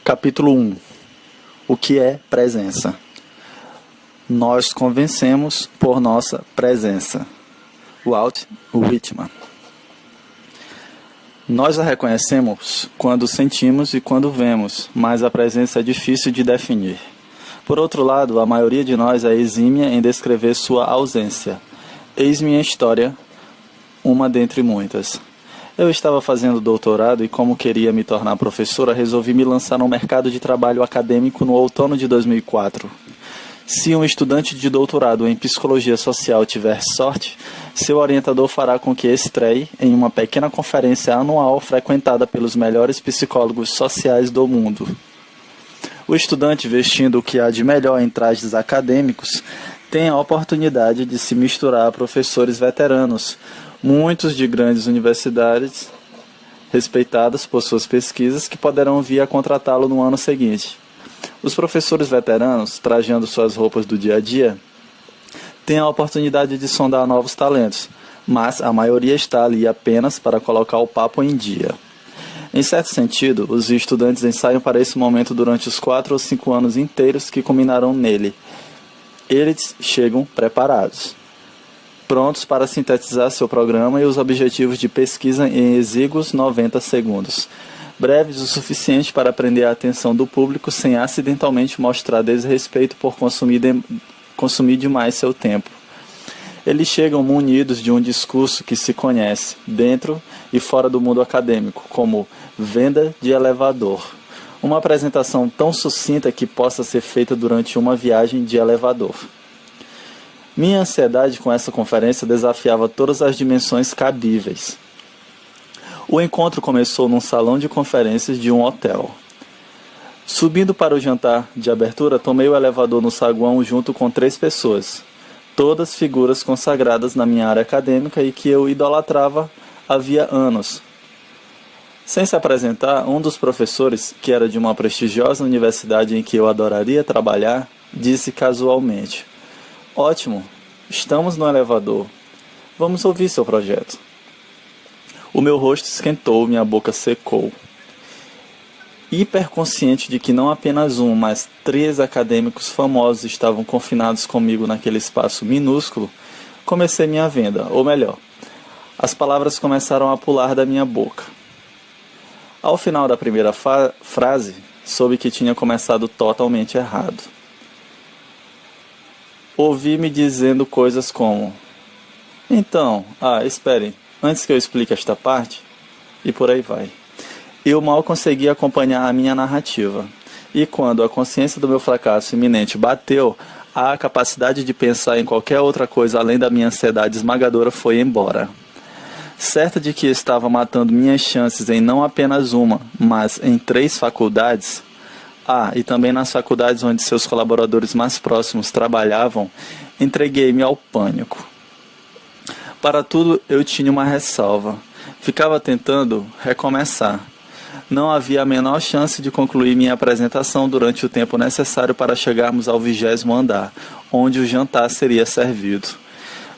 Capítulo 1. O que é presença? Nós convencemos por nossa presença. Walt Whitman. Nós a reconhecemos quando sentimos e quando vemos, mas a presença é difícil de definir. Por outro lado, a maioria de nós é exímia em descrever sua ausência. Eis minha história, uma dentre muitas. Eu estava fazendo doutorado e, como queria me tornar professora, resolvi me lançar no mercado de trabalho acadêmico no outono de 2004. Se um estudante de doutorado em psicologia social tiver sorte, seu orientador fará com que estreie em uma pequena conferência anual frequentada pelos melhores psicólogos sociais do mundo. O estudante, vestindo o que há de melhor em trajes acadêmicos, tem a oportunidade de se misturar a professores veteranos, muitos de grandes universidades, respeitadas por suas pesquisas, que poderão vir a contratá-lo no ano seguinte. Os professores veteranos, trajando suas roupas do dia a dia, têm a oportunidade de sondar novos talentos, mas a maioria está ali apenas para colocar o papo em dia. Em certo sentido, os estudantes ensaiam para esse momento durante os 4 ou 5 anos inteiros que culminarão nele. Eles chegam preparados, prontos para sintetizar seu programa e os objetivos de pesquisa em exíguos 90 segundos, breves o suficiente para prender a atenção do público sem acidentalmente mostrar desrespeito por consumir demais seu tempo. Eles chegam munidos de um discurso que se conhece, dentro e fora do mundo acadêmico, como venda de elevador. Uma apresentação tão sucinta que possa ser feita durante uma viagem de elevador. Minha ansiedade com essa conferência desafiava todas as dimensões cabíveis. O encontro começou num salão de conferências de um hotel. Subindo para o jantar de abertura, tomei o elevador no saguão junto com 3 pessoas, todas figuras consagradas na minha área acadêmica e que eu idolatrava havia anos. Sem se apresentar, um dos professores, que era de uma prestigiosa universidade em que eu adoraria trabalhar, disse casualmente: "Ótimo, estamos no elevador. Vamos ouvir seu projeto." O meu rosto esquentou, minha boca secou. Hiperconsciente de que não apenas um, mas 3 acadêmicos famosos estavam confinados comigo naquele espaço minúsculo, comecei minha venda, ou melhor, as palavras começaram a pular da minha boca. Ao final da primeira frase, soube que tinha começado totalmente errado. Ouvi-me dizendo coisas como: "Então, esperem, antes que eu explique esta parte", e por aí vai. Eu mal consegui acompanhar a minha narrativa, e quando a consciência do meu fracasso iminente bateu, a capacidade de pensar em qualquer outra coisa além da minha ansiedade esmagadora foi embora. Certa de que estava matando minhas chances em não apenas uma, mas em 3 faculdades, e também nas faculdades onde seus colaboradores mais próximos trabalhavam, entreguei-me ao pânico. Para tudo eu tinha uma ressalva. Ficava tentando recomeçar. Não havia a menor chance de concluir minha apresentação durante o tempo necessário para chegarmos ao 20º andar, onde o jantar seria servido.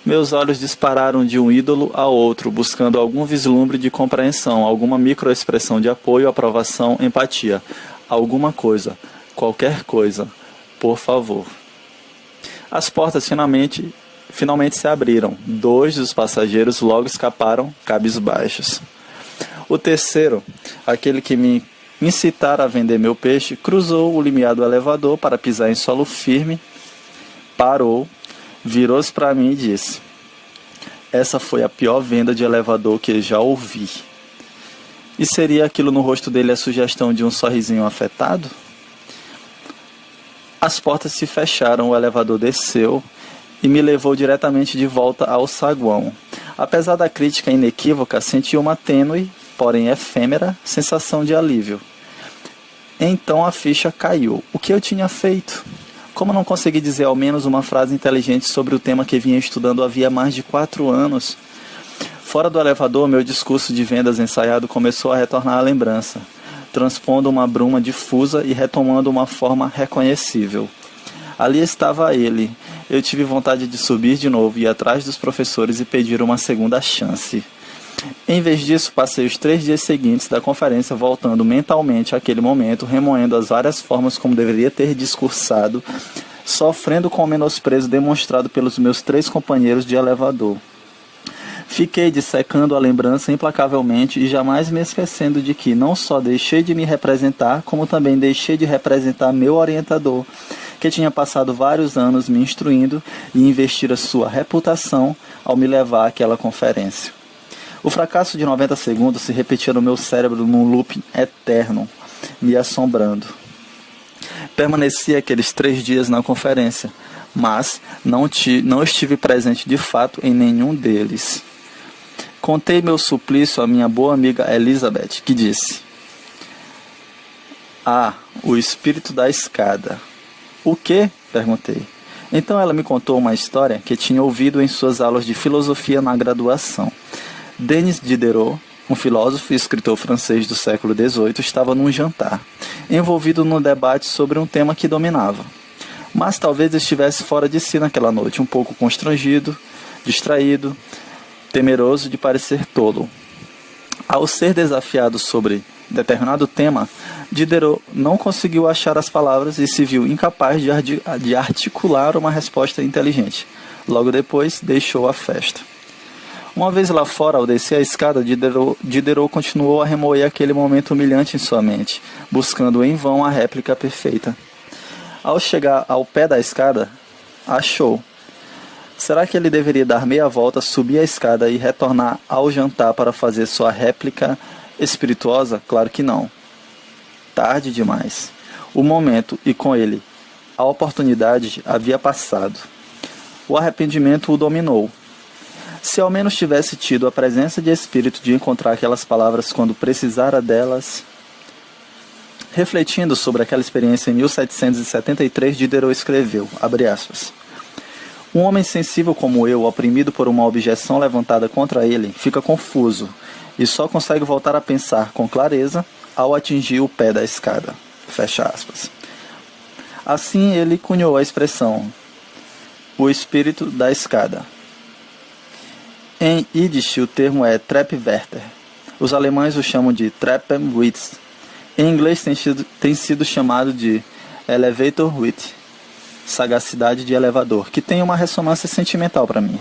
Meus olhos dispararam de um ídolo a outro, buscando algum vislumbre de compreensão, alguma microexpressão de apoio, aprovação, empatia. Alguma coisa, qualquer coisa, por favor. As portas finalmente se abriram. 2 dos passageiros logo escaparam, cabisbaixos. O terceiro, aquele que me incitara a vender meu peixe, cruzou o limiar do elevador para pisar em solo firme, parou, virou-se para mim e disse: "Essa foi a pior venda de elevador que já ouvi." E seria aquilo no rosto dele a sugestão de um sorrisinho afetado? As portas se fecharam, o elevador desceu e me levou diretamente de volta ao saguão. Apesar da crítica inequívoca, senti uma tênue, porém efêmera, sensação de alívio. Então a ficha caiu. O que eu tinha feito? Como não consegui dizer ao menos uma frase inteligente sobre o tema que vinha estudando havia mais de 4 anos? Fora do elevador, meu discurso de vendas ensaiado começou a retornar à lembrança, transpondo uma bruma difusa e retomando uma forma reconhecível. Ali estava ele. Eu tive vontade de subir de novo, ir atrás dos professores e pedir uma segunda chance. Em vez disso, passei os 3 dias seguintes da conferência voltando mentalmente àquele momento, remoendo as várias formas como deveria ter discursado, sofrendo com o menosprezo demonstrado pelos meus 3 companheiros de elevador. Fiquei dissecando a lembrança implacavelmente e jamais me esquecendo de que não só deixei de me representar, como também deixei de representar meu orientador, que tinha passado vários anos me instruindo e investira sua reputação ao me levar àquela conferência. O fracasso de 90 segundos se repetia no meu cérebro num loop eterno, me assombrando. Permaneci aqueles 3 dias na conferência, mas não estive presente de fato em nenhum deles. Contei meu suplício à minha boa amiga Elizabeth, que disse: "Ah, o espírito da escada." "O quê?" perguntei. Então ela me contou uma história que tinha ouvido em suas aulas de filosofia na graduação. Denis Diderot, um filósofo e escritor francês do século XVIII, estava num jantar, envolvido num debate sobre um tema que dominava. Mas talvez estivesse fora de si naquela noite, um pouco constrangido, distraído, temeroso de parecer tolo. Ao ser desafiado sobre determinado tema, Diderot não conseguiu achar as palavras e se viu incapaz de articular uma resposta inteligente. Logo depois, deixou a festa. Uma vez lá fora, ao descer a escada, Diderot continuou a remoer aquele momento humilhante em sua mente, buscando em vão a réplica perfeita. Ao chegar ao pé da escada, achou. Será que ele deveria dar meia volta, subir a escada e retornar ao jantar para fazer sua réplica espirituosa? Claro que não. Tarde demais. O momento e com ele a oportunidade havia passado. O arrependimento o dominou. Se ao menos tivesse tido a presença de espírito de encontrar aquelas palavras quando precisara delas. Refletindo sobre aquela experiência em 1773, Diderot escreveu, abre aspas, "Um homem sensível como eu, oprimido por uma objeção levantada contra ele, fica confuso e só consegue voltar a pensar com clareza ao atingir o pé da escada." Fecha aspas. Assim ele cunhou a expressão, o espírito da escada. Em Yiddish o termo é Treppenwärter. Os alemães o chamam de Treppenwitz. Em inglês tem sido chamado de Elevatorwit, sagacidade de elevador, que tem uma ressonância sentimental para mim.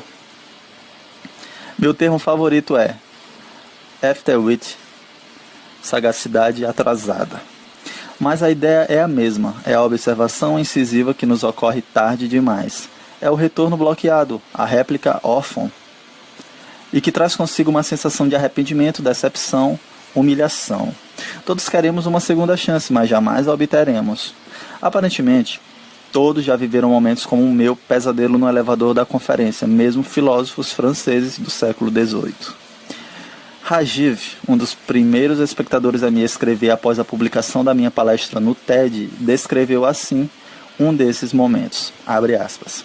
Meu termo favorito é Afterwit, sagacidade atrasada. Mas a ideia é a mesma, é a observação incisiva que nos ocorre tarde demais. É o retorno bloqueado, a réplica órfã, e que traz consigo uma sensação de arrependimento, decepção, humilhação. Todos queremos uma segunda chance, mas jamais a obteremos. Aparentemente, todos já viveram momentos como o meu pesadelo no elevador da conferência, mesmo filósofos franceses do século XVIII. Rajiv, um dos primeiros espectadores a me escrever após a publicação da minha palestra no TED, descreveu assim um desses momentos, abre aspas.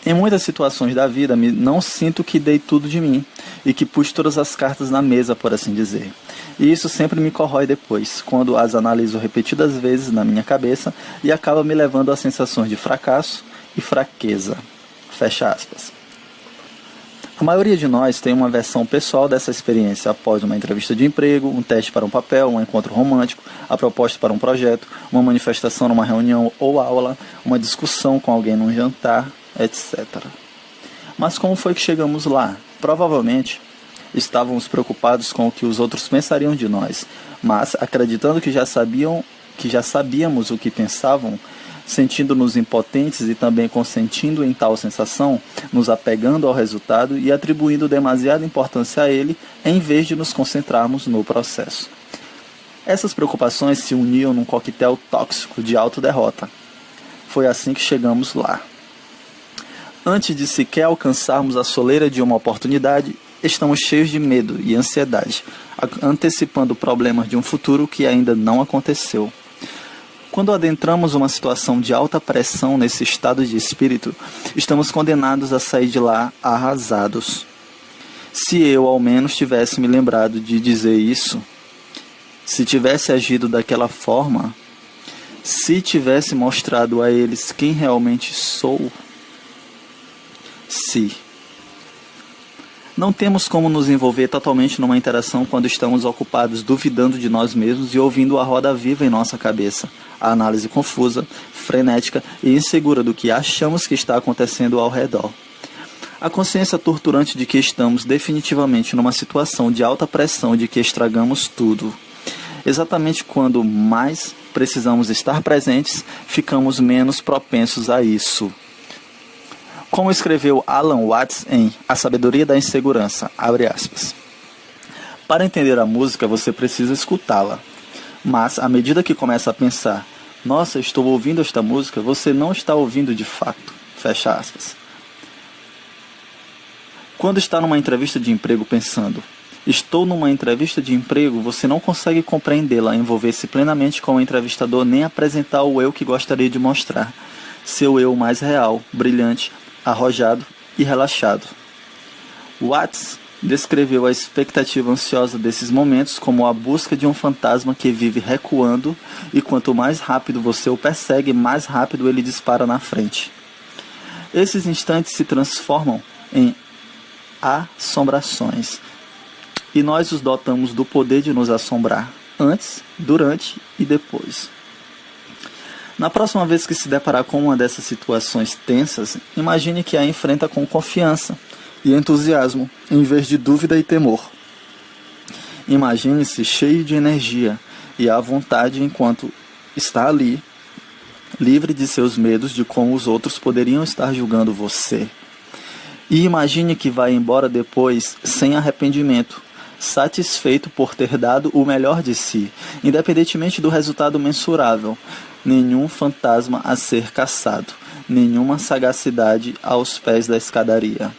"Em muitas situações da vida, não sinto que dei tudo de mim e que pus todas as cartas na mesa, por assim dizer. E isso sempre me corrói depois, quando as analiso repetidas vezes na minha cabeça e acaba me levando a sensações de fracasso e fraqueza." Fecha aspas. A maioria de nós tem uma versão pessoal dessa experiência após uma entrevista de emprego, um teste para um papel, um encontro romântico, a proposta para um projeto, uma manifestação numa reunião ou aula, uma discussão com alguém num jantar, etc. Mas como foi que chegamos lá? Provavelmente estávamos preocupados com o que os outros pensariam de nós, mas acreditando que já sabíamos o que pensavam, sentindo-nos impotentes e também consentindo em tal sensação, nos apegando ao resultado e atribuindo demasiada importância a ele, em vez de nos concentrarmos no processo. Essas preocupações se uniam num coquetel tóxico de autoderrota. Foi assim que chegamos lá. Antes de sequer alcançarmos a soleira de uma oportunidade, estamos cheios de medo e ansiedade, antecipando problemas de um futuro que ainda não aconteceu. Quando adentramos uma situação de alta pressão nesse estado de espírito, estamos condenados a sair de lá arrasados. Se eu ao menos tivesse me lembrado de dizer isso, se tivesse agido daquela forma, se tivesse mostrado a eles quem realmente sou, se. Não temos como nos envolver totalmente numa interação quando estamos ocupados duvidando de nós mesmos e ouvindo a roda viva em nossa cabeça, a análise confusa, frenética e insegura do que achamos que está acontecendo ao redor. A consciência torturante de que estamos definitivamente numa situação de alta pressão de que estragamos tudo. Exatamente quando mais precisamos estar presentes, ficamos menos propensos a isso. Como escreveu Alan Watts em A Sabedoria da Insegurança, abre aspas. Para entender a música, você precisa escutá-la. Mas, à medida que começa a pensar, nossa, estou ouvindo esta música, você não está ouvindo de fato. Fecha aspas. Quando está numa entrevista de emprego pensando, estou numa entrevista de emprego, você não consegue compreendê-la, envolver-se plenamente com o entrevistador, nem apresentar o eu que gostaria de mostrar. Seu eu mais real, brilhante, arrojado e relaxado. Watts descreveu a expectativa ansiosa desses momentos como a busca de um fantasma que vive recuando e quanto mais rápido você o persegue, mais rápido ele dispara na frente. Esses instantes se transformam em assombrações e nós os dotamos do poder de nos assombrar antes, durante e depois. Na próxima vez que se deparar com uma dessas situações tensas, imagine que a enfrenta com confiança e entusiasmo, em vez de dúvida e temor. Imagine-se cheio de energia e à vontade enquanto está ali, livre de seus medos de como os outros poderiam estar julgando você. E imagine que vai embora depois sem arrependimento, satisfeito por ter dado o melhor de si, independentemente do resultado mensurável. Nenhum fantasma a ser caçado, nenhuma sagacidade aos pés da escadaria.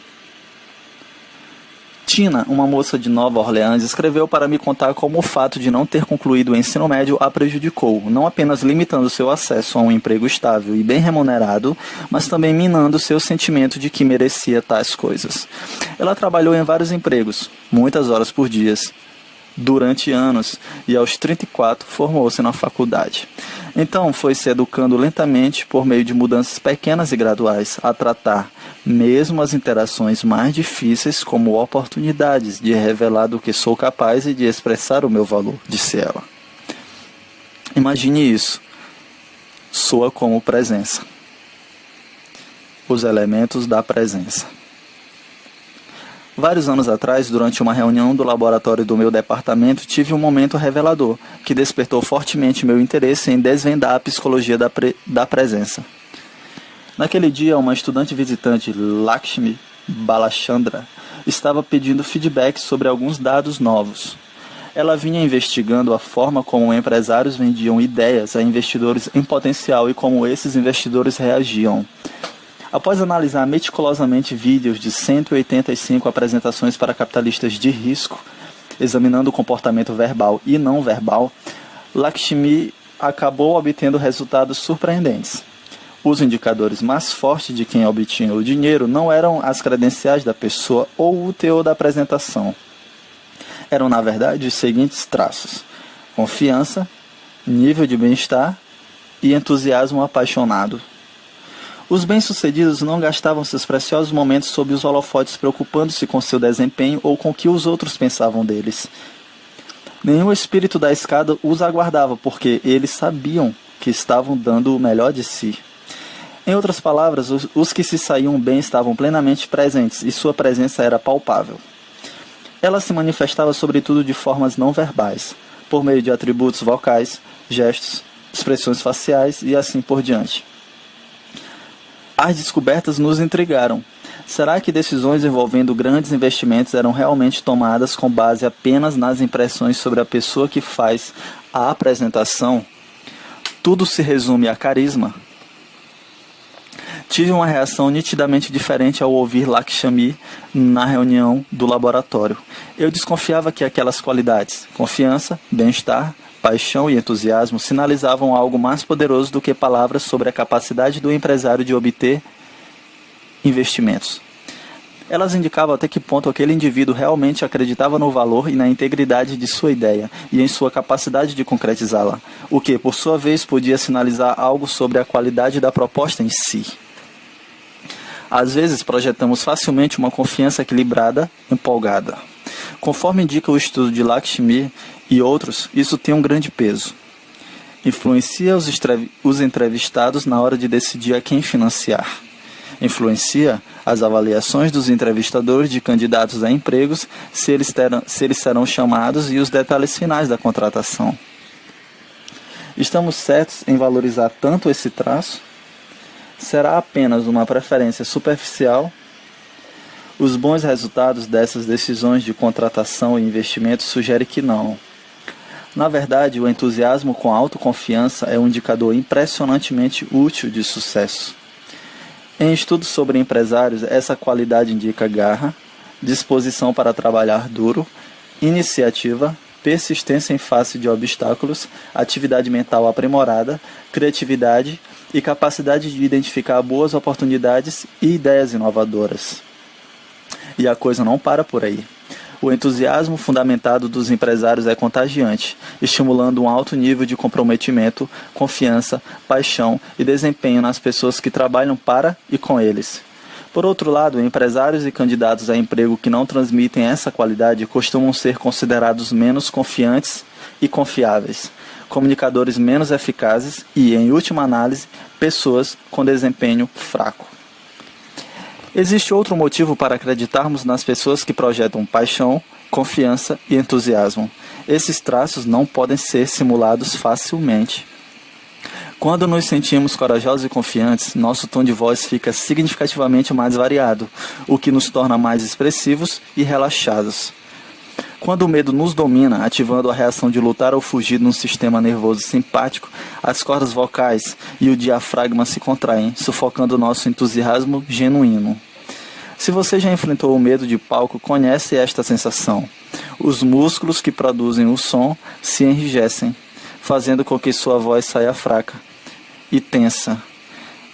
Tina, uma moça de Nova Orleans, escreveu para me contar como o fato de não ter concluído o ensino médio a prejudicou, não apenas limitando seu acesso a um emprego estável e bem remunerado, mas também minando seu sentimento de que merecia tais coisas. Ela trabalhou em vários empregos, muitas horas por dia, durante anos, e aos 34 formou-se na faculdade. Então foi se educando lentamente por meio de mudanças pequenas e graduais a tratar mesmo as interações mais difíceis como oportunidades de revelar do que sou capaz e de expressar o meu valor, disse ela. Imagine isso. Soa como presença. Os elementos da presença. Vários anos atrás, durante uma reunião do laboratório do meu departamento, tive um momento revelador, que despertou fortemente meu interesse em desvendar a psicologia da presença. Naquele dia, uma estudante visitante, Lakshmi Balachandra, estava pedindo feedback sobre alguns dados novos. Ela vinha investigando a forma como empresários vendiam ideias a investidores em potencial e como esses investidores reagiam. Após analisar meticulosamente vídeos de 185 apresentações para capitalistas de risco, examinando o comportamento verbal e não verbal, Lakshmi acabou obtendo resultados surpreendentes. Os indicadores mais fortes de quem obtinha o dinheiro não eram as credenciais da pessoa ou o teor da apresentação. Eram, na verdade, os seguintes traços: confiança, nível de bem-estar e entusiasmo apaixonado. Os bem-sucedidos não gastavam seus preciosos momentos sob os holofotes preocupando-se com seu desempenho ou com o que os outros pensavam deles. Nenhum espírito da escada os aguardava, porque eles sabiam que estavam dando o melhor de si. Em outras palavras, os que se saíam bem estavam plenamente presentes e sua presença era palpável. Ela se manifestava sobretudo de formas não verbais, por meio de atributos vocais, gestos, expressões faciais e assim por diante. As descobertas nos intrigaram. Será que decisões envolvendo grandes investimentos eram realmente tomadas com base apenas nas impressões sobre a pessoa que faz a apresentação? Tudo se resume a carisma. Tive uma reação nitidamente diferente ao ouvir Lakshmi na reunião do laboratório. Eu desconfiava que aquelas qualidades, confiança, bem-estar, paixão e entusiasmo, sinalizavam algo mais poderoso do que palavras sobre a capacidade do empresário de obter investimentos. Elas indicavam até que ponto aquele indivíduo realmente acreditava no valor e na integridade de sua ideia e em sua capacidade de concretizá-la, o que, por sua vez, podia sinalizar algo sobre a qualidade da proposta em si. Às vezes projetamos facilmente uma confiança equilibrada, empolgada. Conforme indica o estudo de Lakshmi e outros, isso tem um grande peso. Influencia os entrevistados na hora de decidir a quem financiar. Influencia as avaliações dos entrevistadores de candidatos a empregos, se eles serão chamados e os detalhes finais da contratação. Estamos certos em valorizar tanto esse traço? Será apenas uma preferência superficial? Os bons resultados dessas decisões de contratação e investimento sugerem que não. Na verdade, o entusiasmo com autoconfiança é um indicador impressionantemente útil de sucesso. Em estudos sobre empresários, essa qualidade indica garra, disposição para trabalhar duro, iniciativa, persistência em face de obstáculos, atividade mental aprimorada, criatividade e capacidade de identificar boas oportunidades e ideias inovadoras. E a coisa não para por aí. O entusiasmo fundamentado dos empresários é contagiante, estimulando um alto nível de comprometimento, confiança, paixão e desempenho nas pessoas que trabalham para e com eles. Por outro lado, empresários e candidatos a emprego que não transmitem essa qualidade costumam ser considerados menos confiantes e confiáveis, comunicadores menos eficazes e, em última análise, pessoas com desempenho fraco. Existe outro motivo para acreditarmos nas pessoas que projetam paixão, confiança e entusiasmo. Esses traços não podem ser simulados facilmente. Quando nos sentimos corajosos e confiantes, nosso tom de voz fica significativamente mais variado, o que nos torna mais expressivos e relaxados. Quando o medo nos domina, ativando a reação de lutar ou fugir num sistema nervoso simpático, as cordas vocais e o diafragma se contraem, sufocando o nosso entusiasmo genuíno. Se você já enfrentou o medo de palco, conhece esta sensação. Os músculos que produzem o som se enrijecem, fazendo com que sua voz saia fraca e tensa,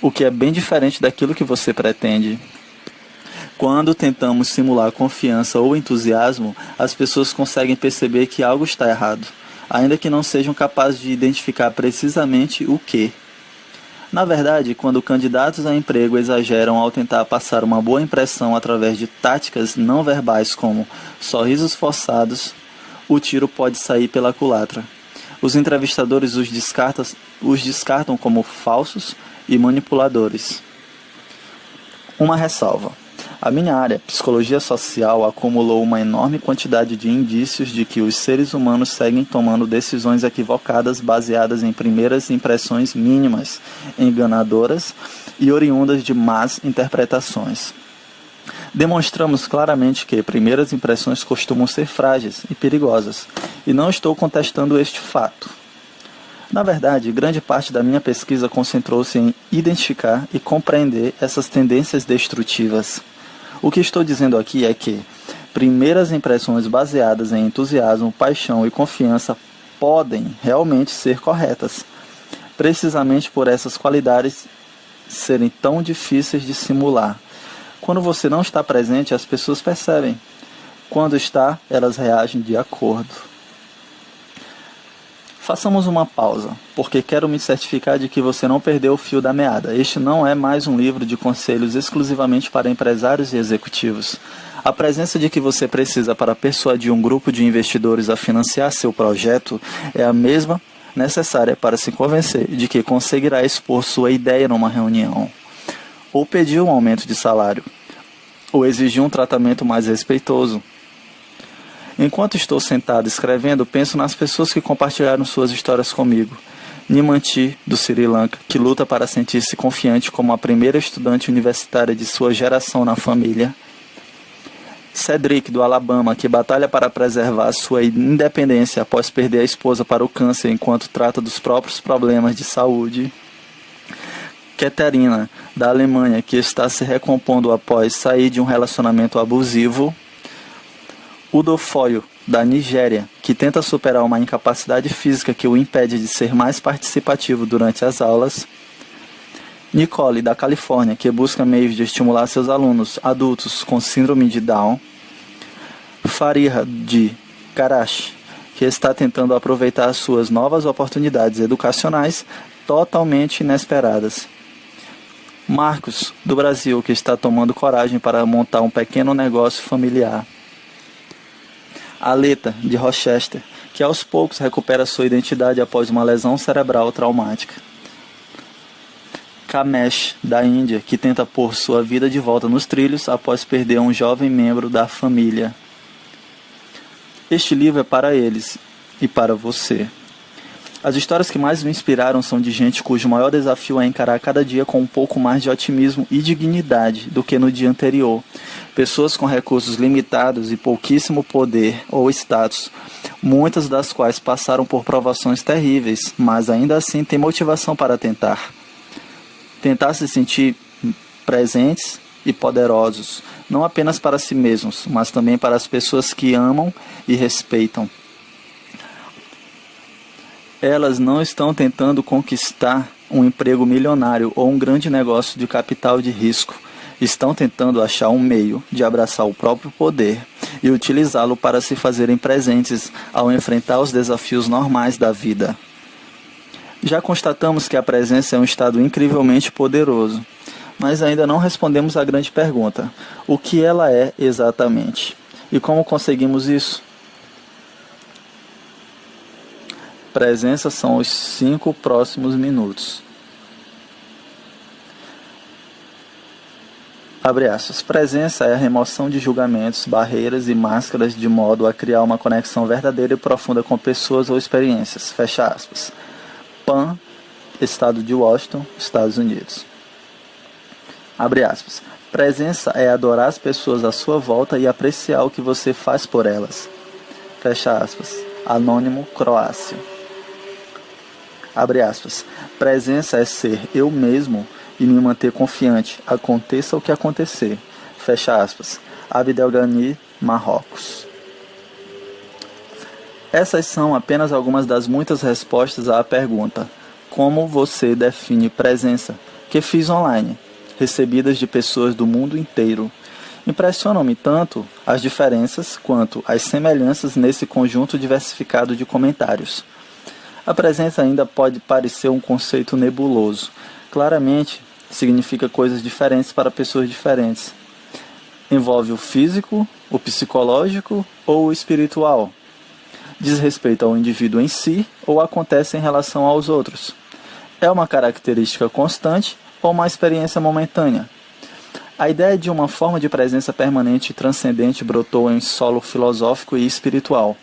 o que é bem diferente daquilo que você pretende. Quando tentamos simular confiança ou entusiasmo, as pessoas conseguem perceber que algo está errado, ainda que não sejam capazes de identificar precisamente o que. Na verdade, quando candidatos a emprego exageram ao tentar passar uma boa impressão através de táticas não verbais como sorrisos forçados, o tiro pode sair pela culatra. Os entrevistadores os descartam como falsos e manipuladores. Uma ressalva. A minha área, psicologia social, acumulou uma enorme quantidade de indícios de que os seres humanos seguem tomando decisões equivocadas baseadas em primeiras impressões mínimas, enganadoras e oriundas de más interpretações. Demonstramos claramente que primeiras impressões costumam ser frágeis e perigosas, e não estou contestando este fato. Na verdade, grande parte da minha pesquisa concentrou-se em identificar e compreender essas tendências destrutivas. O que estou dizendo aqui é que primeiras impressões baseadas em entusiasmo, paixão e confiança podem realmente ser corretas, precisamente por essas qualidades serem tão difíceis de simular. Quando você não está presente, as pessoas percebem. Quando está, elas reagem de acordo. Façamos uma pausa, porque quero me certificar de que você não perdeu o fio da meada. Este não é mais um livro de conselhos exclusivamente para empresários e executivos. A presença de que você precisa para persuadir um grupo de investidores a financiar seu projeto é a mesma necessária para se convencer de que conseguirá expor sua ideia numa reunião, ou pedir um aumento de salário, ou exigir um tratamento mais respeitoso. Enquanto estou sentado escrevendo, penso nas pessoas que compartilharam suas histórias comigo. Nimanti, do Sri Lanka, que luta para sentir-se confiante como a primeira estudante universitária de sua geração na família. Cedric, do Alabama, que batalha para preservar sua independência após perder a esposa para o câncer enquanto trata dos próprios problemas de saúde. Katerina, da Alemanha, que está se recompondo após sair de um relacionamento abusivo. Udo Foyo, da Nigéria, que tenta superar uma incapacidade física que o impede de ser mais participativo durante as aulas. Nicole, da Califórnia, que busca meios de estimular seus alunos adultos com síndrome de Down. Fariha, de Karachi, que está tentando aproveitar suas novas oportunidades educacionais totalmente inesperadas. Marcos, do Brasil, que está tomando coragem para montar um pequeno negócio familiar. Aleta, de Rochester, que aos poucos recupera sua identidade após uma lesão cerebral traumática. Kamesh, da Índia, que tenta pôr sua vida de volta nos trilhos após perder um jovem membro da família. Este livro é para eles e para você. As histórias que mais me inspiraram são de gente cujo maior desafio é encarar cada dia com um pouco mais de otimismo e dignidade do que no dia anterior. Pessoas com recursos limitados e pouquíssimo poder ou status, muitas das quais passaram por provações terríveis, mas ainda assim têm motivação para tentar. Tentar se sentir presentes e poderosos, não apenas para si mesmos, mas também para as pessoas que amam e respeitam. Elas não estão tentando conquistar um emprego milionário ou um grande negócio de capital de risco. Estão tentando achar um meio de abraçar o próprio poder e utilizá-lo para se fazerem presentes ao enfrentar os desafios normais da vida. Já constatamos que a presença é um estado incrivelmente poderoso, mas ainda não respondemos à grande pergunta: o que ela é exatamente? E como conseguimos isso? Presença são os 5 próximos minutos. Abre aspas. Presença é a remoção de julgamentos, barreiras e máscaras de modo a criar uma conexão verdadeira e profunda com pessoas ou experiências. Fecha aspas. Pan, Estado de Washington, Estados Unidos. Abre aspas. Presença é adorar as pessoas à sua volta e apreciar o que você faz por elas. Fecha aspas. Anônimo, Croácia. Abre aspas. Presença é ser eu mesmo e me manter confiante, aconteça o que acontecer. Fecha aspas. Abdelghani, Marrocos. Essas são apenas algumas das muitas respostas à pergunta: como você define presença? Que fiz online, recebidas de pessoas do mundo inteiro. Impressionam-me tanto as diferenças quanto as semelhanças nesse conjunto diversificado de comentários. A presença ainda pode parecer um conceito nebuloso. Claramente, significa coisas diferentes para pessoas diferentes. Envolve o físico, o psicológico ou o espiritual. Diz respeito ao indivíduo em si ou acontece em relação aos outros. É uma característica constante ou uma experiência momentânea. A ideia de uma forma de presença permanente e transcendente brotou em solo filosófico e espiritual.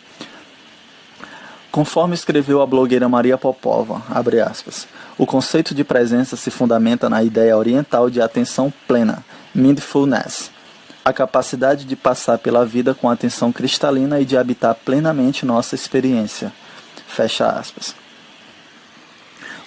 Conforme escreveu a blogueira Maria Popova, abre aspas, o conceito de presença se fundamenta na ideia oriental de atenção plena, mindfulness, a capacidade de passar pela vida com atenção cristalina e de habitar plenamente nossa experiência. Fecha aspas.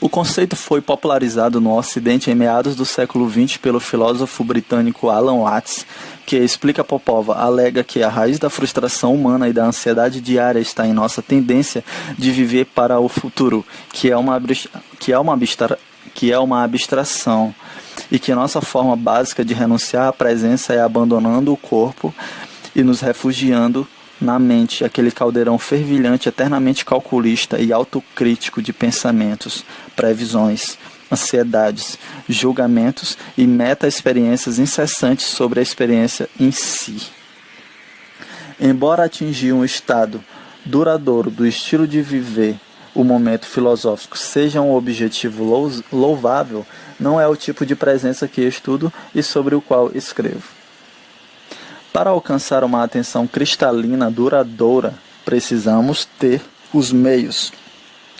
O conceito foi popularizado no Ocidente em meados do século XX pelo filósofo britânico Alan Watts, que, explica Popova, alega que a raiz da frustração humana e da ansiedade diária está em nossa tendência de viver para o futuro, que é uma abstração, e que nossa forma básica de renunciar à presença é abandonando o corpo e nos refugiando na mente, aquele caldeirão fervilhante, eternamente calculista e autocrítico de pensamentos, previsões, ansiedades, julgamentos e meta-experiências incessantes sobre a experiência em si. Embora atingir um estado duradouro do estilo de viver o momento filosófico seja um objetivo louvável, não é o tipo de presença que estudo e sobre o qual escrevo. Para alcançar uma atenção cristalina duradoura, precisamos ter os meios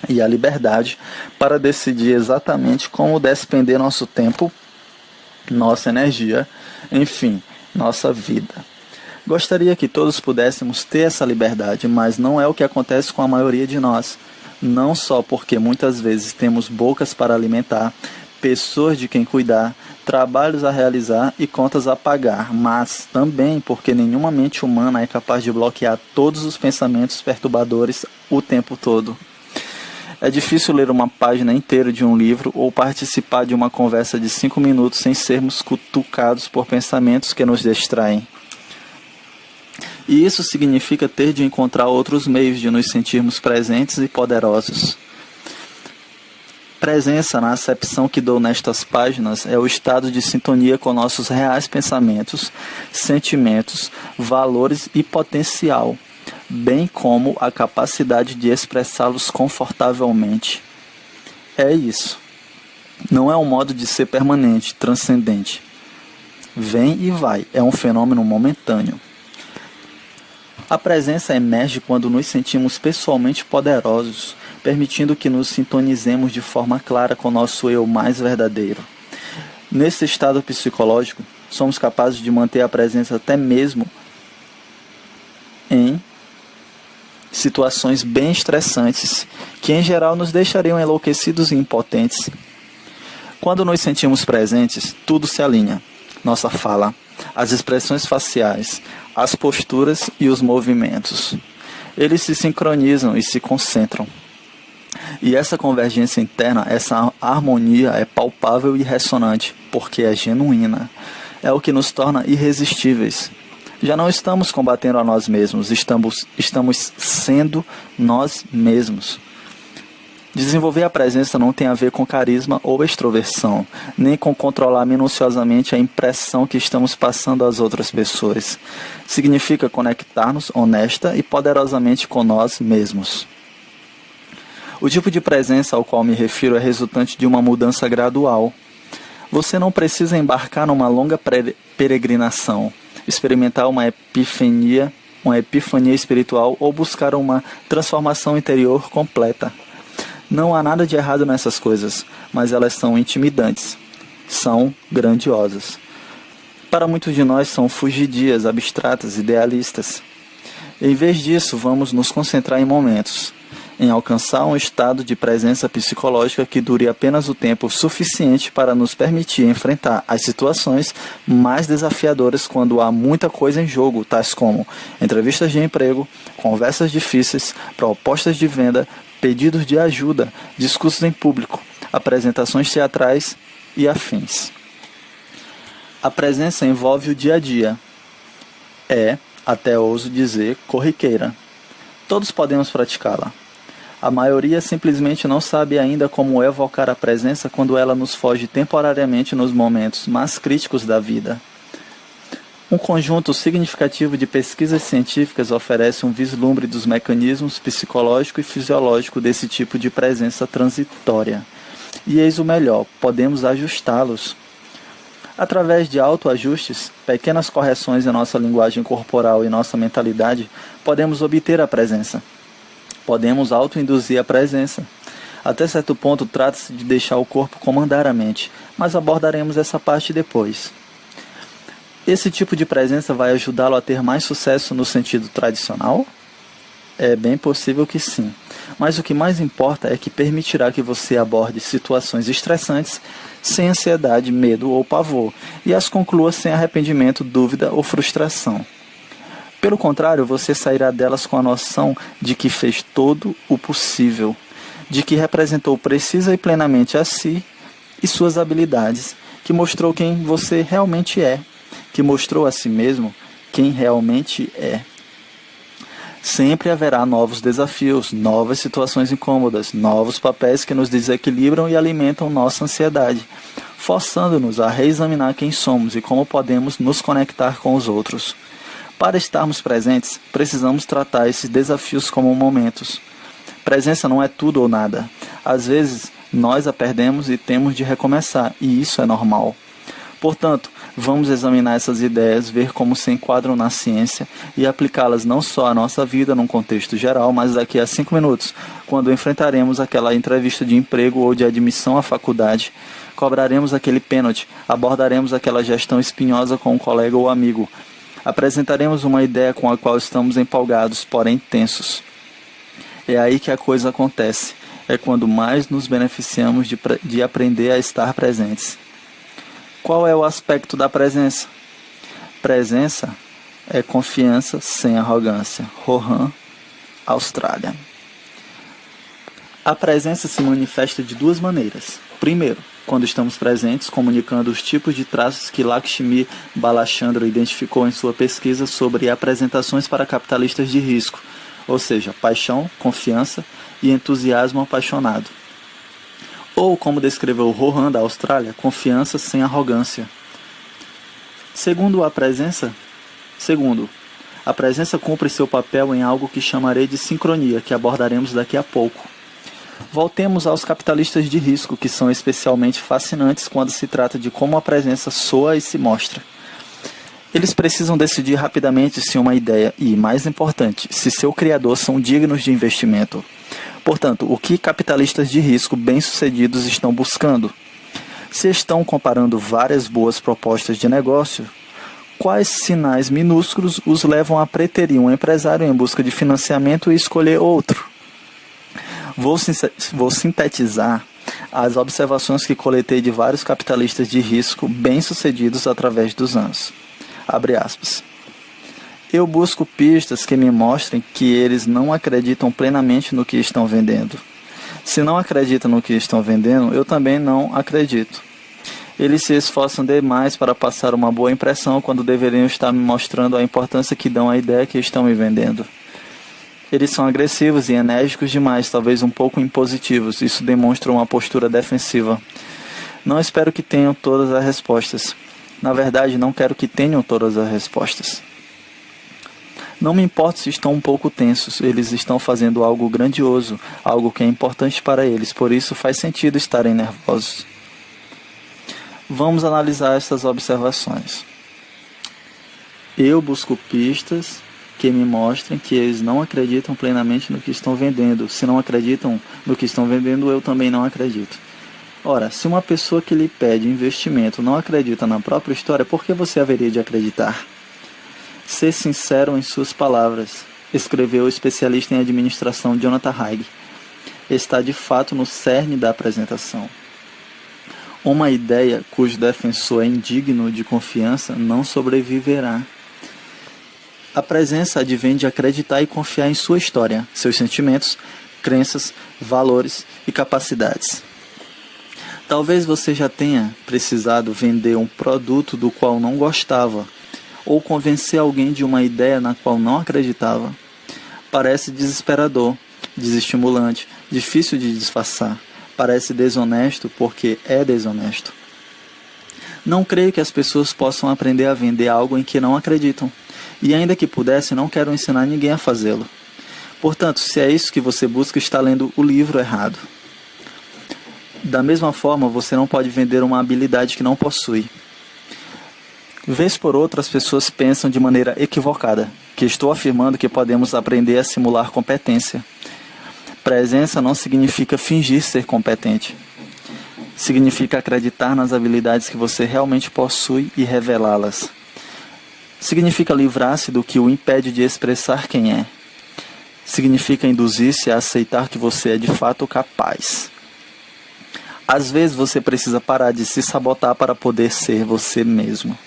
e a liberdade para decidir exatamente como despender nosso tempo, nossa energia, enfim, nossa vida. Gostaria que todos pudéssemos ter essa liberdade, mas não é o que acontece com a maioria de nós. Não só porque muitas vezes temos bocas para alimentar, pessoas de quem cuidar, trabalhos a realizar e contas a pagar, mas também porque nenhuma mente humana é capaz de bloquear todos os pensamentos perturbadores o tempo todo. É difícil ler uma página inteira de um livro ou participar de uma conversa de 5 minutos sem sermos cutucados por pensamentos que nos distraem. E isso significa ter de encontrar outros meios de nos sentirmos presentes e poderosos. Presença, na acepção que dou nestas páginas, é o estado de sintonia com nossos reais pensamentos, sentimentos, valores e potencial, bem como a capacidade de expressá-los confortavelmente. É isso. Não é um modo de ser permanente, transcendente. Vem e vai, é um fenômeno momentâneo. A presença emerge quando nos sentimos pessoalmente poderosos, permitindo que nos sintonizemos de forma clara com nosso eu mais verdadeiro. Nesse estado psicológico, somos capazes de manter a presença até mesmo em situações bem estressantes, que em geral nos deixariam enlouquecidos e impotentes. Quando nos sentimos presentes, tudo se alinha. Nossa fala, as expressões faciais, as posturas e os movimentos. Eles se sincronizam e se concentram. E essa convergência interna, essa harmonia é palpável e ressonante, porque é genuína. É o que nos torna irresistíveis. Já não estamos combatendo a nós mesmos, estamos sendo nós mesmos. Desenvolver a presença não tem a ver com carisma ou extroversão, nem com controlar minuciosamente a impressão que estamos passando às outras pessoas. Significa conectar-nos honesta e poderosamente com nós mesmos. O tipo de presença ao qual me refiro é resultante de uma mudança gradual. Você não precisa embarcar numa longa peregrinação, experimentar uma epifania espiritual ou buscar uma transformação interior completa. Não há nada de errado nessas coisas, mas elas são intimidantes, são grandiosas. Para muitos de nós são fugidias, abstratas, idealistas. Em vez disso, vamos nos concentrar em momentos, em alcançar um estado de presença psicológica que dure apenas o tempo suficiente para nos permitir enfrentar as situações mais desafiadoras quando há muita coisa em jogo, tais como entrevistas de emprego, conversas difíceis, propostas de venda, pedidos de ajuda, discursos em público, apresentações teatrais e afins. A presença envolve o dia a dia. É, até ouso dizer, corriqueira. Todos podemos praticá-la. A maioria simplesmente não sabe ainda como evocar a presença quando ela nos foge temporariamente nos momentos mais críticos da vida. Um conjunto significativo de pesquisas científicas oferece um vislumbre dos mecanismos psicológico e fisiológico desse tipo de presença transitória. E eis o melhor, podemos ajustá-los. Através de autoajustes, pequenas correções em nossa linguagem corporal e nossa mentalidade, podemos obter a presença. Podemos autoinduzir a presença. Até certo ponto, trata-se de deixar o corpo comandar a mente, mas abordaremos essa parte depois. Esse tipo de presença vai ajudá-lo a ter mais sucesso no sentido tradicional? É bem possível que sim, mas o que mais importa é que permitirá que você aborde situações estressantes sem ansiedade, medo ou pavor, e as conclua sem arrependimento, dúvida ou frustração. Pelo contrário, você sairá delas com a noção de que fez todo o possível, de que representou precisa e plenamente a si e suas habilidades, que mostrou quem você realmente é, que mostrou a si mesmo quem realmente é. Sempre haverá novos desafios, novas situações incômodas, novos papéis que nos desequilibram e alimentam nossa ansiedade, forçando-nos a reexaminar quem somos e como podemos nos conectar com os outros. Para estarmos presentes, precisamos tratar esses desafios como momentos. Presença não é tudo ou nada. Às vezes, nós a perdemos e temos de recomeçar, e isso é normal. Portanto, vamos examinar essas ideias, ver como se enquadram na ciência e aplicá-las não só à nossa vida num contexto geral, mas daqui a 5 minutos, quando enfrentaremos aquela entrevista de emprego ou de admissão à faculdade, cobraremos aquele pênalti, abordaremos aquela gestão espinhosa com um colega ou amigo, apresentaremos uma ideia com a qual estamos empolgados, porém tensos. É aí que a coisa acontece, é quando mais nos beneficiamos de aprender a estar presentes. Qual é o aspecto da presença? Presença é confiança sem arrogância. Rohan, Austrália. A presença se manifesta de duas maneiras. Primeiro, quando estamos presentes, comunicando os tipos de traços que Lakshmi Balachandra identificou em sua pesquisa sobre apresentações para capitalistas de risco, ou seja, paixão, confiança e entusiasmo apaixonado. Ou, como descreveu Rohan da Austrália, confiança sem arrogância. Segundo, a presença cumpre seu papel em algo que chamarei de sincronia, que abordaremos daqui a pouco. Voltemos aos capitalistas de risco, que são especialmente fascinantes quando se trata de como a presença soa e se mostra. Eles precisam decidir rapidamente se uma ideia e, mais importante, se seu criador são dignos de investimento. Portanto, o que capitalistas de risco bem-sucedidos estão buscando? Se estão comparando várias boas propostas de negócio, quais sinais minúsculos os levam a preterir um empresário em busca de financiamento e escolher outro? Vou sintetizar as observações que coletei de vários capitalistas de risco bem-sucedidos através dos anos. Abre aspas. Eu busco pistas que me mostrem que eles não acreditam plenamente no que estão vendendo. Se não acreditam no que estão vendendo, eu também não acredito. Eles se esforçam demais para passar uma boa impressão quando deveriam estar me mostrando a importância que dão à ideia que estão me vendendo. Eles são agressivos e enérgicos demais, talvez um pouco impositivos. Isso demonstra uma postura defensiva. Não espero que tenham todas as respostas. Na verdade, não quero que tenham todas as respostas. Não me importa se estão um pouco tensos, eles estão fazendo algo grandioso, algo que é importante para eles, por isso faz sentido estarem nervosos. Vamos analisar essas observações. Eu busco pistas que me mostrem que eles não acreditam plenamente no que estão vendendo. Se não acreditam no que estão vendendo, eu também não acredito. Ora, se uma pessoa que lhe pede investimento não acredita na própria história, por que você haveria de acreditar? Ser sincero em suas palavras, escreveu o especialista em administração Jonathan Haig. Está de fato no cerne da apresentação. Uma ideia cujo defensor é indigno de confiança não sobreviverá. A presença advém de acreditar e confiar em sua história, seus sentimentos, crenças, valores e capacidades. Talvez você já tenha precisado vender um produto do qual não gostava, ou convencer alguém de uma ideia na qual não acreditava. Parece desesperador, desestimulante, difícil de disfarçar. Parece desonesto porque é desonesto. Não creio que as pessoas possam aprender a vender algo em que não acreditam. E ainda que pudesse, não quero ensinar ninguém a fazê-lo. Portanto, se é isso que você busca, está lendo o livro errado. Da mesma forma, você não pode vender uma habilidade que não possui. Vez por outra, as pessoas pensam de maneira equivocada, que estou afirmando que podemos aprender a simular competência. Presença não significa fingir ser competente. Significa acreditar nas habilidades que você realmente possui e revelá-las. Significa livrar-se do que o impede de expressar quem é. Significa induzir-se a aceitar que você é de fato capaz. Às vezes você precisa parar de se sabotar para poder ser você mesmo.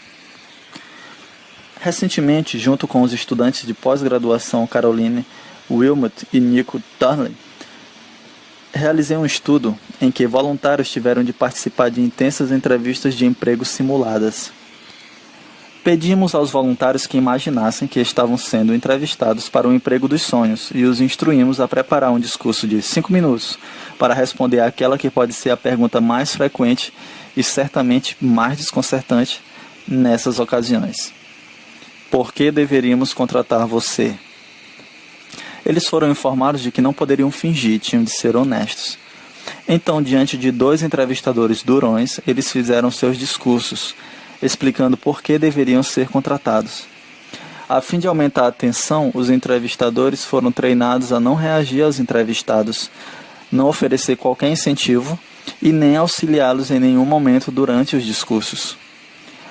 Recentemente, junto com os estudantes de pós-graduação Caroline Wilmot e Nico Turley, realizei um estudo em que voluntários tiveram de participar de intensas entrevistas de emprego simuladas. Pedimos aos voluntários que imaginassem que estavam sendo entrevistados para o emprego dos sonhos e os instruímos a preparar um discurso de 5 minutos para responder àquela que pode ser a pergunta mais frequente e certamente mais desconcertante nessas ocasiões. Por que deveríamos contratar você? Eles foram informados de que não poderiam fingir, tinham de ser honestos. Então, diante de 2 entrevistadores durões, eles fizeram seus discursos, explicando por que deveriam ser contratados. A fim de aumentar a atenção, os entrevistadores foram treinados a não reagir aos entrevistados, não oferecer qualquer incentivo e nem auxiliá-los em nenhum momento durante os discursos.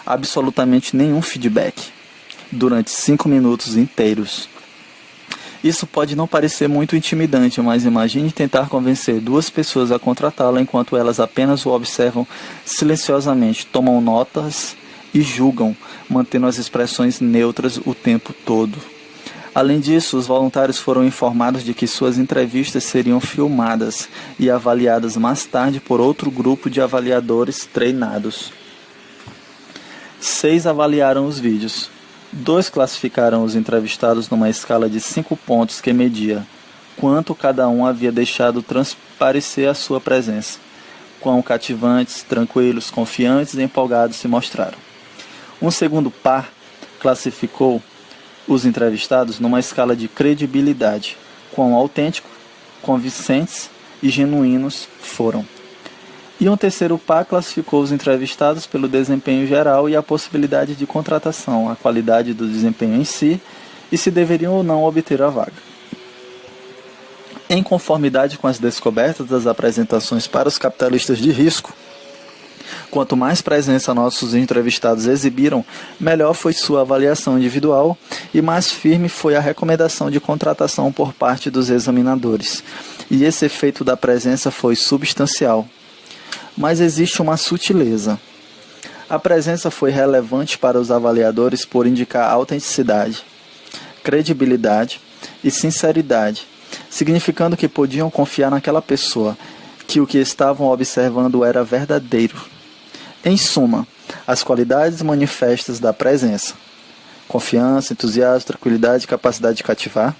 Absolutamente nenhum feedback. Durante 5 minutos inteiros. Isso pode não parecer muito intimidante, mas imagine tentar convencer 2 pessoas a contratá-la enquanto elas apenas o observam silenciosamente, tomam notas e julgam, mantendo as expressões neutras o tempo todo. Além disso, os voluntários foram informados de que suas entrevistas seriam filmadas e avaliadas mais tarde por outro grupo de avaliadores treinados. 6 avaliaram os vídeos. 2 classificaram os entrevistados numa escala de 5 pontos que media quanto cada um havia deixado transparecer a sua presença. quão cativantes, tranquilos, confiantes e empolgados se mostraram. Um segundo par classificou os entrevistados numa escala de credibilidade, quão autêntico, convincentes e genuínos foram. E um terceiro par classificou os entrevistados pelo desempenho geral e a possibilidade de contratação, a qualidade do desempenho em si e se deveriam ou não obter a vaga. Em conformidade com as descobertas das apresentações para os capitalistas de risco, quanto mais presença nossos entrevistados exibiram, melhor foi sua avaliação individual e mais firme foi a recomendação de contratação por parte dos examinadores. E esse efeito da presença foi substancial. Mas existe uma sutileza. A presença foi relevante para os avaliadores por indicar autenticidade, credibilidade e sinceridade, significando que podiam confiar naquela pessoa, que o que estavam observando era verdadeiro. Em suma, as qualidades manifestas da presença, confiança, entusiasmo, tranquilidade e capacidade de cativar,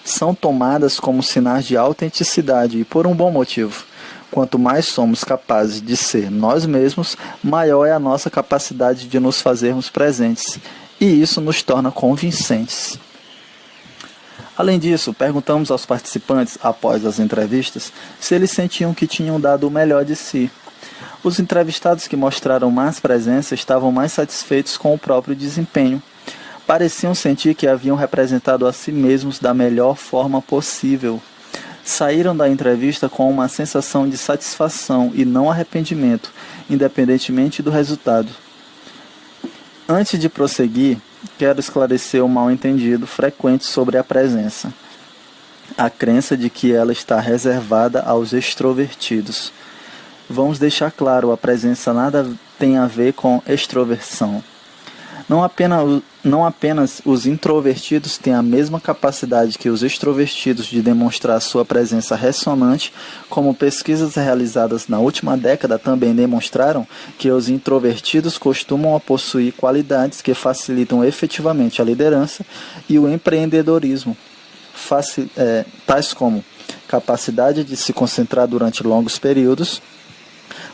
são tomadas como sinais de autenticidade e por um bom motivo. Quanto mais somos capazes de ser nós mesmos, maior é a nossa capacidade de nos fazermos presentes, e isso nos torna convincentes. Além disso, perguntamos aos participantes, após as entrevistas, se eles sentiam que tinham dado o melhor de si. Os entrevistados que mostraram mais presença estavam mais satisfeitos com o próprio desempenho. Pareciam sentir que haviam representado a si mesmos da melhor forma possível. Saíram da entrevista com uma sensação de satisfação e não arrependimento, independentemente do resultado. Antes de prosseguir, quero esclarecer o mal-entendido frequente sobre a presença. A crença de que ela está reservada aos extrovertidos. Vamos deixar claro, a presença nada tem a ver com extroversão. Não apenas os introvertidos têm a mesma capacidade que os extrovertidos de demonstrar sua presença ressonante, como pesquisas realizadas na última década também demonstraram que os introvertidos costumam possuir qualidades que facilitam efetivamente a liderança e o empreendedorismo, tais como capacidade de se concentrar durante longos períodos,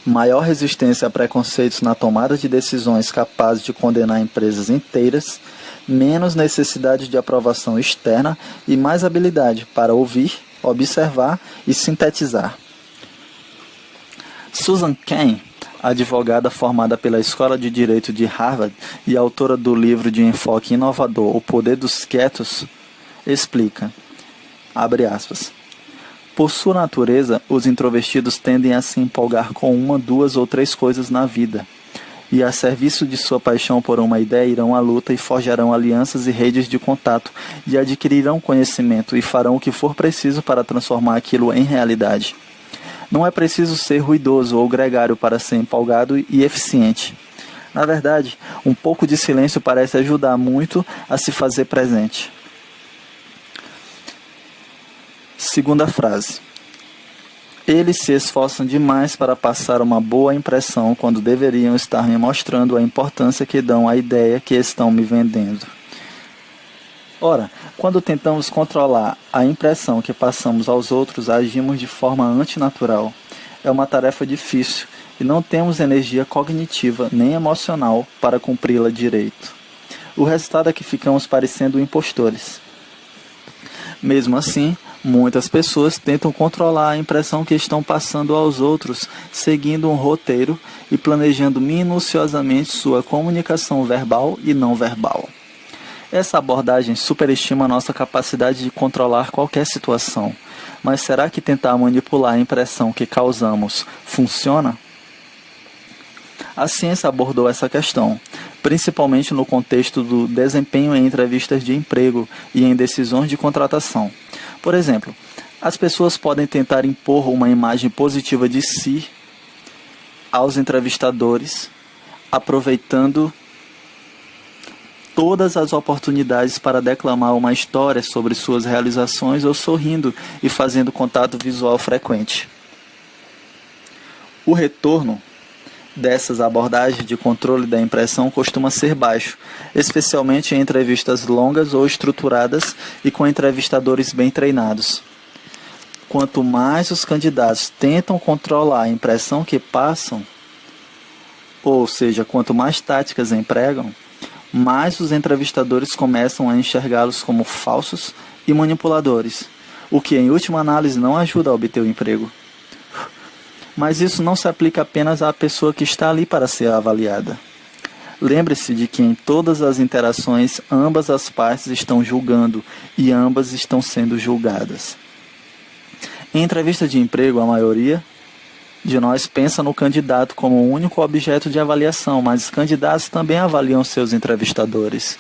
maior resistência a preconceitos na tomada de decisões capazes de condenar empresas inteiras, menos necessidade de aprovação externa e mais habilidade para ouvir, observar e sintetizar. Susan Cain, advogada formada pela Escola de Direito de Harvard e autora do livro de enfoque inovador O Poder dos Quietos, explica, abre aspas, por sua natureza, os introvertidos tendem a se empolgar com uma, duas ou três coisas na vida, e a serviço de sua paixão por uma ideia irão à luta e forjarão alianças e redes de contato, e adquirirão conhecimento e farão o que for preciso para transformar aquilo em realidade. Não é preciso ser ruidoso ou gregário para ser empolgado e eficiente. Na verdade, um pouco de silêncio parece ajudar muito a se fazer presente. Segunda frase. Eles se esforçam demais para passar uma boa impressão quando deveriam estar me mostrando a importância que dão à ideia que estão me vendendo. Ora, quando tentamos controlar a impressão que passamos aos outros, agimos de forma antinatural. É uma tarefa difícil e não temos energia cognitiva nem emocional para cumpri-la direito. O resultado é que ficamos parecendo impostores. Mesmo assim, muitas pessoas tentam controlar a impressão que estão passando aos outros, seguindo um roteiro e planejando minuciosamente sua comunicação verbal e não verbal. Essa abordagem superestima nossa capacidade de controlar qualquer situação. Mas será que tentar manipular a impressão que causamos funciona? A ciência abordou essa questão, principalmente no contexto do desempenho em entrevistas de emprego e em decisões de contratação. Por exemplo, as pessoas podem tentar impor uma imagem positiva de si aos entrevistadores, aproveitando todas as oportunidades para declamar uma história sobre suas realizações ou sorrindo e fazendo contato visual frequente. O retorno dessas abordagens de controle da impressão costuma ser baixo, especialmente em entrevistas longas ou estruturadas e com entrevistadores bem treinados. quanto mais os candidatos tentam controlar a impressão que passam, ou seja, quanto mais táticas empregam, mais os entrevistadores começam a enxergá-los como falsos e manipuladores, o que em última análise não ajuda a obter o emprego. Mas isso não se aplica apenas à pessoa que está ali para ser avaliada. Lembre-se de que em todas as interações, ambas as partes estão julgando e ambas estão sendo julgadas. Em entrevista de emprego, a maioria de nós pensa no candidato como o único objeto de avaliação, mas os candidatos também avaliam seus entrevistadores.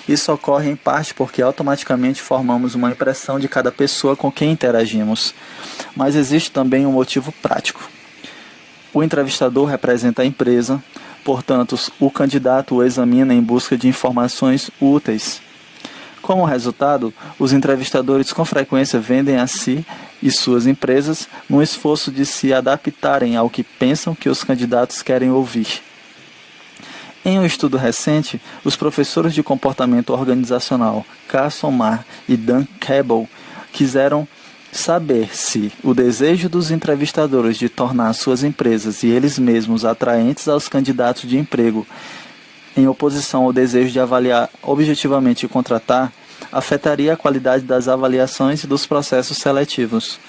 Isso ocorre em parte porque automaticamente formamos uma impressão de cada pessoa com quem interagimos. Mas existe também um motivo prático. O entrevistador representa a empresa, portanto, o candidato o examina em busca de informações úteis. Como resultado, os entrevistadores com frequência vendem a si e suas empresas no esforço de se adaptarem ao que pensam que os candidatos querem ouvir. Em um estudo recente, os professores de comportamento organizacional Carson Marr e Dan Cabell quiseram saber se o desejo dos entrevistadores de tornar suas empresas e eles mesmos atraentes aos candidatos de emprego, em oposição ao desejo de avaliar objetivamente e contratar, afetaria a qualidade das avaliações e dos processos seletivos.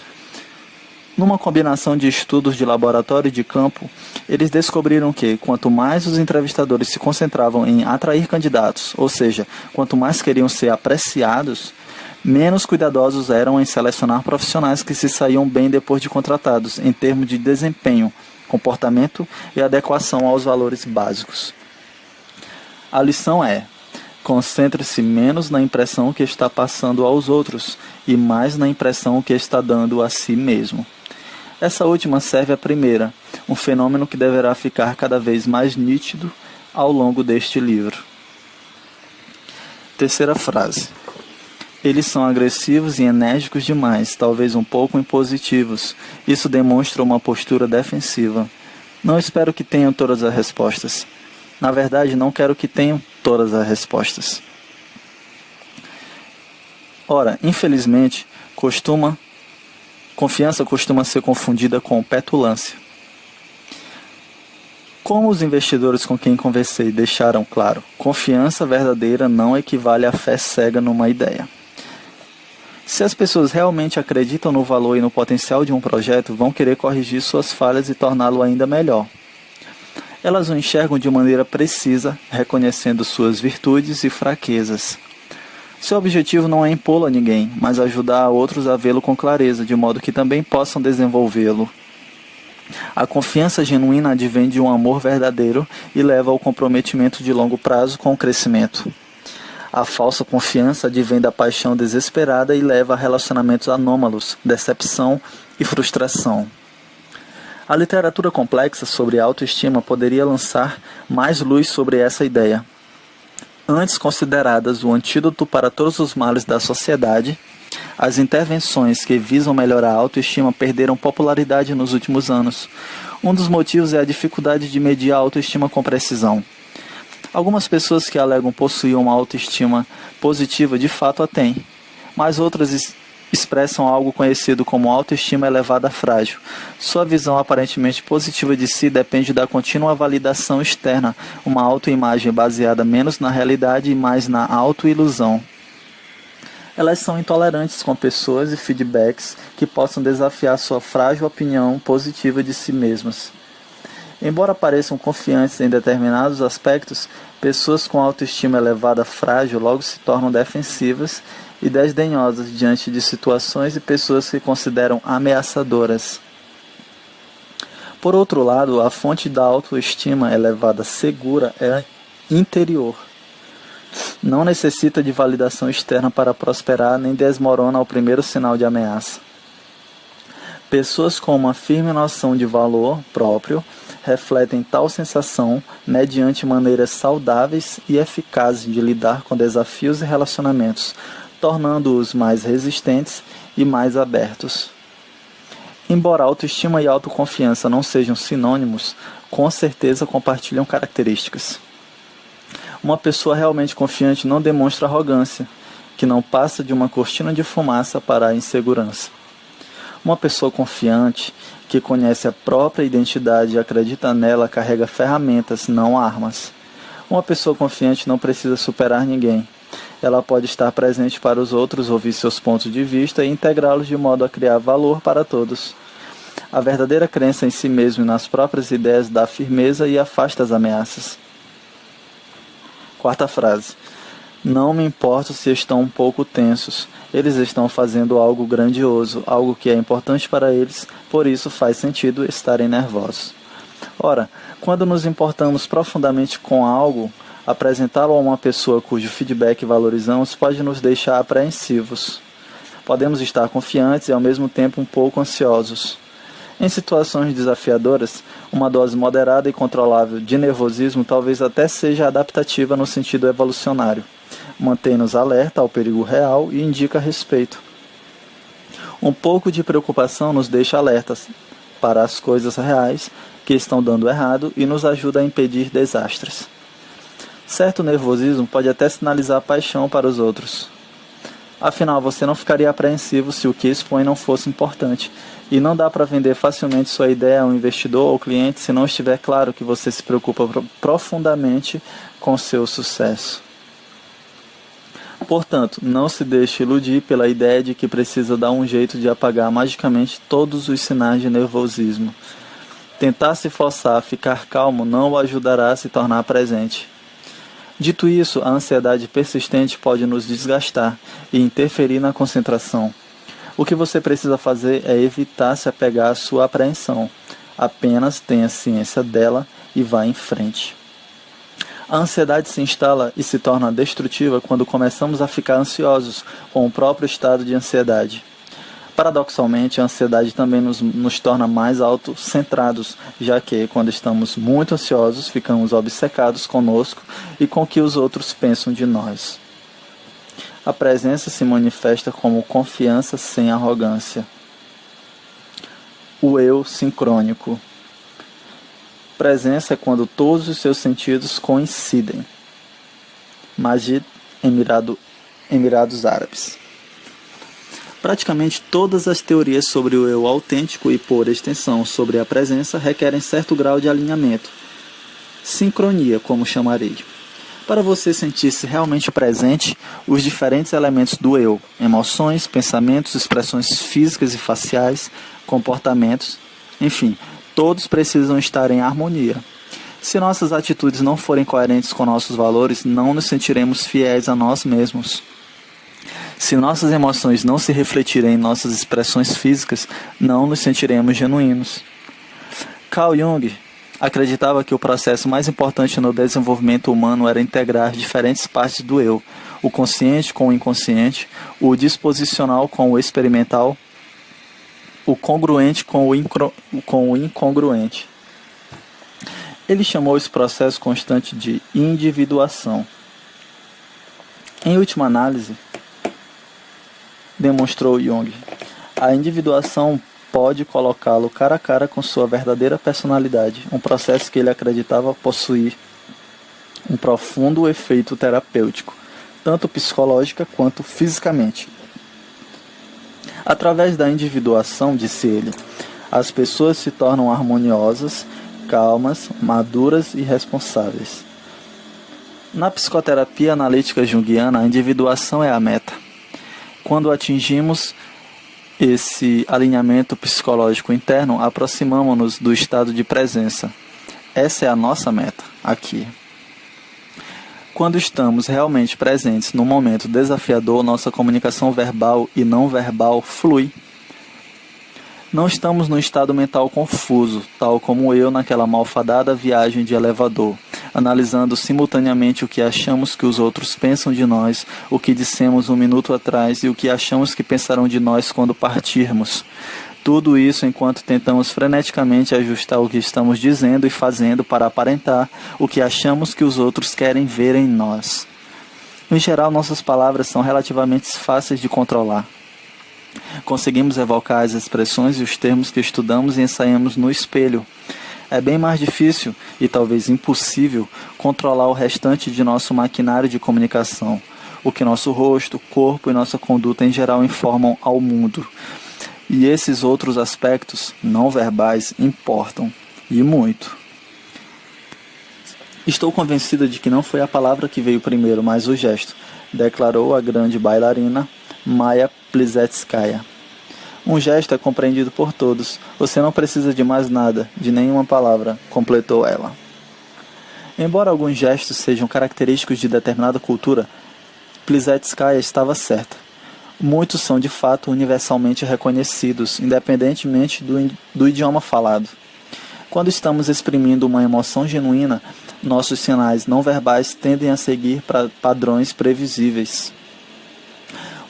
Numa combinação de estudos de laboratório e de campo, eles descobriram que, quanto mais os entrevistadores se concentravam em atrair candidatos, ou seja, quanto mais queriam ser apreciados, menos cuidadosos eram em selecionar profissionais que se saíam bem depois de contratados, em termos de desempenho, comportamento e adequação aos valores básicos. A lição é: concentre-se menos na impressão que está passando aos outros e mais na impressão que está dando a si mesmo. Essa última serve à primeira, um fenômeno que deverá ficar cada vez mais nítido ao longo deste livro. Terceira frase. Eles são agressivos e enérgicos demais, talvez um pouco impositivos. Isso demonstra uma postura defensiva. Não espero que tenham todas as respostas. Na verdade, não quero que tenham todas as respostas. Ora, infelizmente, confiança costuma ser confundida com petulância. Como os investidores com quem conversei deixaram claro, confiança verdadeira não equivale à fé cega numa ideia. Se as pessoas realmente acreditam no valor e no potencial de um projeto, vão querer corrigir suas falhas e torná-lo ainda melhor. Elas o enxergam de maneira precisa, reconhecendo suas virtudes e fraquezas. Seu objetivo não é impô-lo a ninguém, mas ajudar a outros a vê-lo com clareza, de modo que também possam desenvolvê-lo. A confiança genuína advém de um amor verdadeiro e leva ao comprometimento de longo prazo com o crescimento. A falsa confiança advém da paixão desesperada e leva a relacionamentos anômalos, decepção e frustração. A literatura complexa sobre autoestima poderia lançar mais luz sobre essa ideia. Antes consideradas o antídoto para todos os males da sociedade, as intervenções que visam melhorar a autoestima perderam popularidade nos últimos anos. Um dos motivos é a dificuldade de medir a autoestima com precisão. Algumas pessoas que alegam possuir uma autoestima positiva de fato a têm, mas outras expressam algo conhecido como autoestima elevada frágil. Sua visão aparentemente positiva de si depende da contínua validação externa, uma autoimagem baseada menos na realidade e mais na autoilusão. Elas são intolerantes com pessoas e feedbacks que possam desafiar sua frágil opinião positiva de si mesmas. Embora pareçam confiantes em determinados aspectos, pessoas com autoestima elevada frágil logo se tornam defensivas e desdenhosas diante de situações e pessoas que consideram ameaçadoras. Por outro lado, a fonte da autoestima elevada segura é interior. Não necessita de validação externa para prosperar nem desmorona ao primeiro sinal de ameaça. Pessoas com uma firme noção de valor próprio refletem tal sensação mediante maneiras saudáveis e eficazes de lidar com desafios e relacionamentos, tornando-os mais resistentes e mais abertos. Embora autoestima e autoconfiança não sejam sinônimos, com certeza compartilham características. Uma pessoa realmente confiante não demonstra arrogância, que não passa de uma cortina de fumaça para a insegurança. Uma pessoa confiante, que conhece a própria identidade e acredita nela, carrega ferramentas, não armas. Uma pessoa confiante não precisa superar ninguém. Ela pode estar presente para os outros, ouvir seus pontos de vista e integrá-los de modo a criar valor para todos. A verdadeira crença em si mesmo e nas próprias ideias dá firmeza e afasta as ameaças. Quarta frase. Não me importo se estão um pouco tensos. Eles estão fazendo algo grandioso, algo que é importante para eles, por isso faz sentido estarem nervosos. Ora, quando nos importamos profundamente com algo, apresentá-lo a uma pessoa cujo feedback valorizamos pode nos deixar apreensivos. Podemos estar confiantes e ao mesmo tempo um pouco ansiosos. Em situações desafiadoras, uma dose moderada e controlável de nervosismo talvez até seja adaptativa no sentido evolucionário. Mantém-nos alerta ao perigo real e indica respeito. Um pouco de preocupação nos deixa alertas para as coisas reais que estão dando errado e nos ajuda a impedir desastres. Certo nervosismo pode até sinalizar paixão para os outros. Afinal, você não ficaria apreensivo se o que expõe não fosse importante. E não dá para vender facilmente sua ideia a um investidor ou cliente se não estiver claro que você se preocupa profundamente com seu sucesso. Portanto, não se deixe iludir pela ideia de que precisa dar um jeito de apagar magicamente todos os sinais de nervosismo. Tentar se forçar a ficar calmo não o ajudará a se tornar presente. Dito isso, a ansiedade persistente pode nos desgastar e interferir na concentração. O que você precisa fazer é evitar se apegar à sua apreensão. Apenas tenha ciência dela e vá em frente. A ansiedade se instala e se torna destrutiva quando começamos a ficar ansiosos com o próprio estado de ansiedade. Paradoxalmente, a ansiedade também nos torna mais autocentrados, já que, quando estamos muito ansiosos, ficamos obcecados conosco e com o que os outros pensam de nós. A presença se manifesta como confiança sem arrogância. O eu sincrônico. Presença é quando todos os seus sentidos coincidem. Majid, Emirados Árabes. Praticamente todas as teorias sobre o eu autêntico e, por extensão, sobre a presença requerem certo grau de alinhamento. Sincronia, como chamarei. Para você sentir-se realmente presente, os diferentes elementos do eu, emoções, pensamentos, expressões físicas e faciais, comportamentos, enfim, todos precisam estar em harmonia. Se nossas atitudes não forem coerentes com nossos valores, não nos sentiremos fiéis a nós mesmos. Se nossas emoções não se refletirem em nossas expressões físicas, não nos sentiremos genuínos. Carl Jung acreditava que o processo mais importante no desenvolvimento humano era integrar diferentes partes do eu, o consciente com o inconsciente, o disposicional com o experimental, o congruente com o incongruente. Ele chamou esse processo constante de individuação. Em última análise, demonstrou Jung, a individuação pode colocá-lo cara a cara com sua verdadeira personalidade, um processo que ele acreditava possuir um profundo efeito terapêutico, tanto psicológica quanto fisicamente. Através da individuação, disse ele, as pessoas se tornam harmoniosas, calmas, maduras e responsáveis. Na psicoterapia analítica junguiana, a individuação é a meta. Quando atingimos esse alinhamento psicológico interno, aproximamos-nos do estado de presença. Essa é a nossa meta, aqui. Quando estamos realmente presentes no momento desafiador, nossa comunicação verbal e não verbal flui. Não estamos num estado mental confuso, tal como eu naquela malfadada viagem de elevador, analisando simultaneamente o que achamos que os outros pensam de nós, o que dissemos um minuto atrás e o que achamos que pensarão de nós quando partirmos. Tudo isso enquanto tentamos freneticamente ajustar o que estamos dizendo e fazendo para aparentar o que achamos que os outros querem ver em nós. Em geral, nossas palavras são relativamente fáceis de controlar. Conseguimos evocar as expressões e os termos que estudamos e ensaiamos no espelho. É bem mais difícil, e talvez impossível, controlar o restante de nosso maquinário de comunicação, o que nosso rosto, corpo e nossa conduta em geral informam ao mundo. E esses outros aspectos não verbais importam, e muito. Estou convencida de que não foi a palavra que veio primeiro, mas o gesto, declarou a grande bailarina Maya Plisetskaya. Um gesto é compreendido por todos. Você não precisa de mais nada, de nenhuma palavra, completou ela. Embora alguns gestos sejam característicos de determinada cultura, Plisetskaya estava certa. Muitos são de fato universalmente reconhecidos, independentemente do idioma falado. Quando estamos exprimindo uma emoção genuína, nossos sinais não verbais tendem a seguir padrões previsíveis.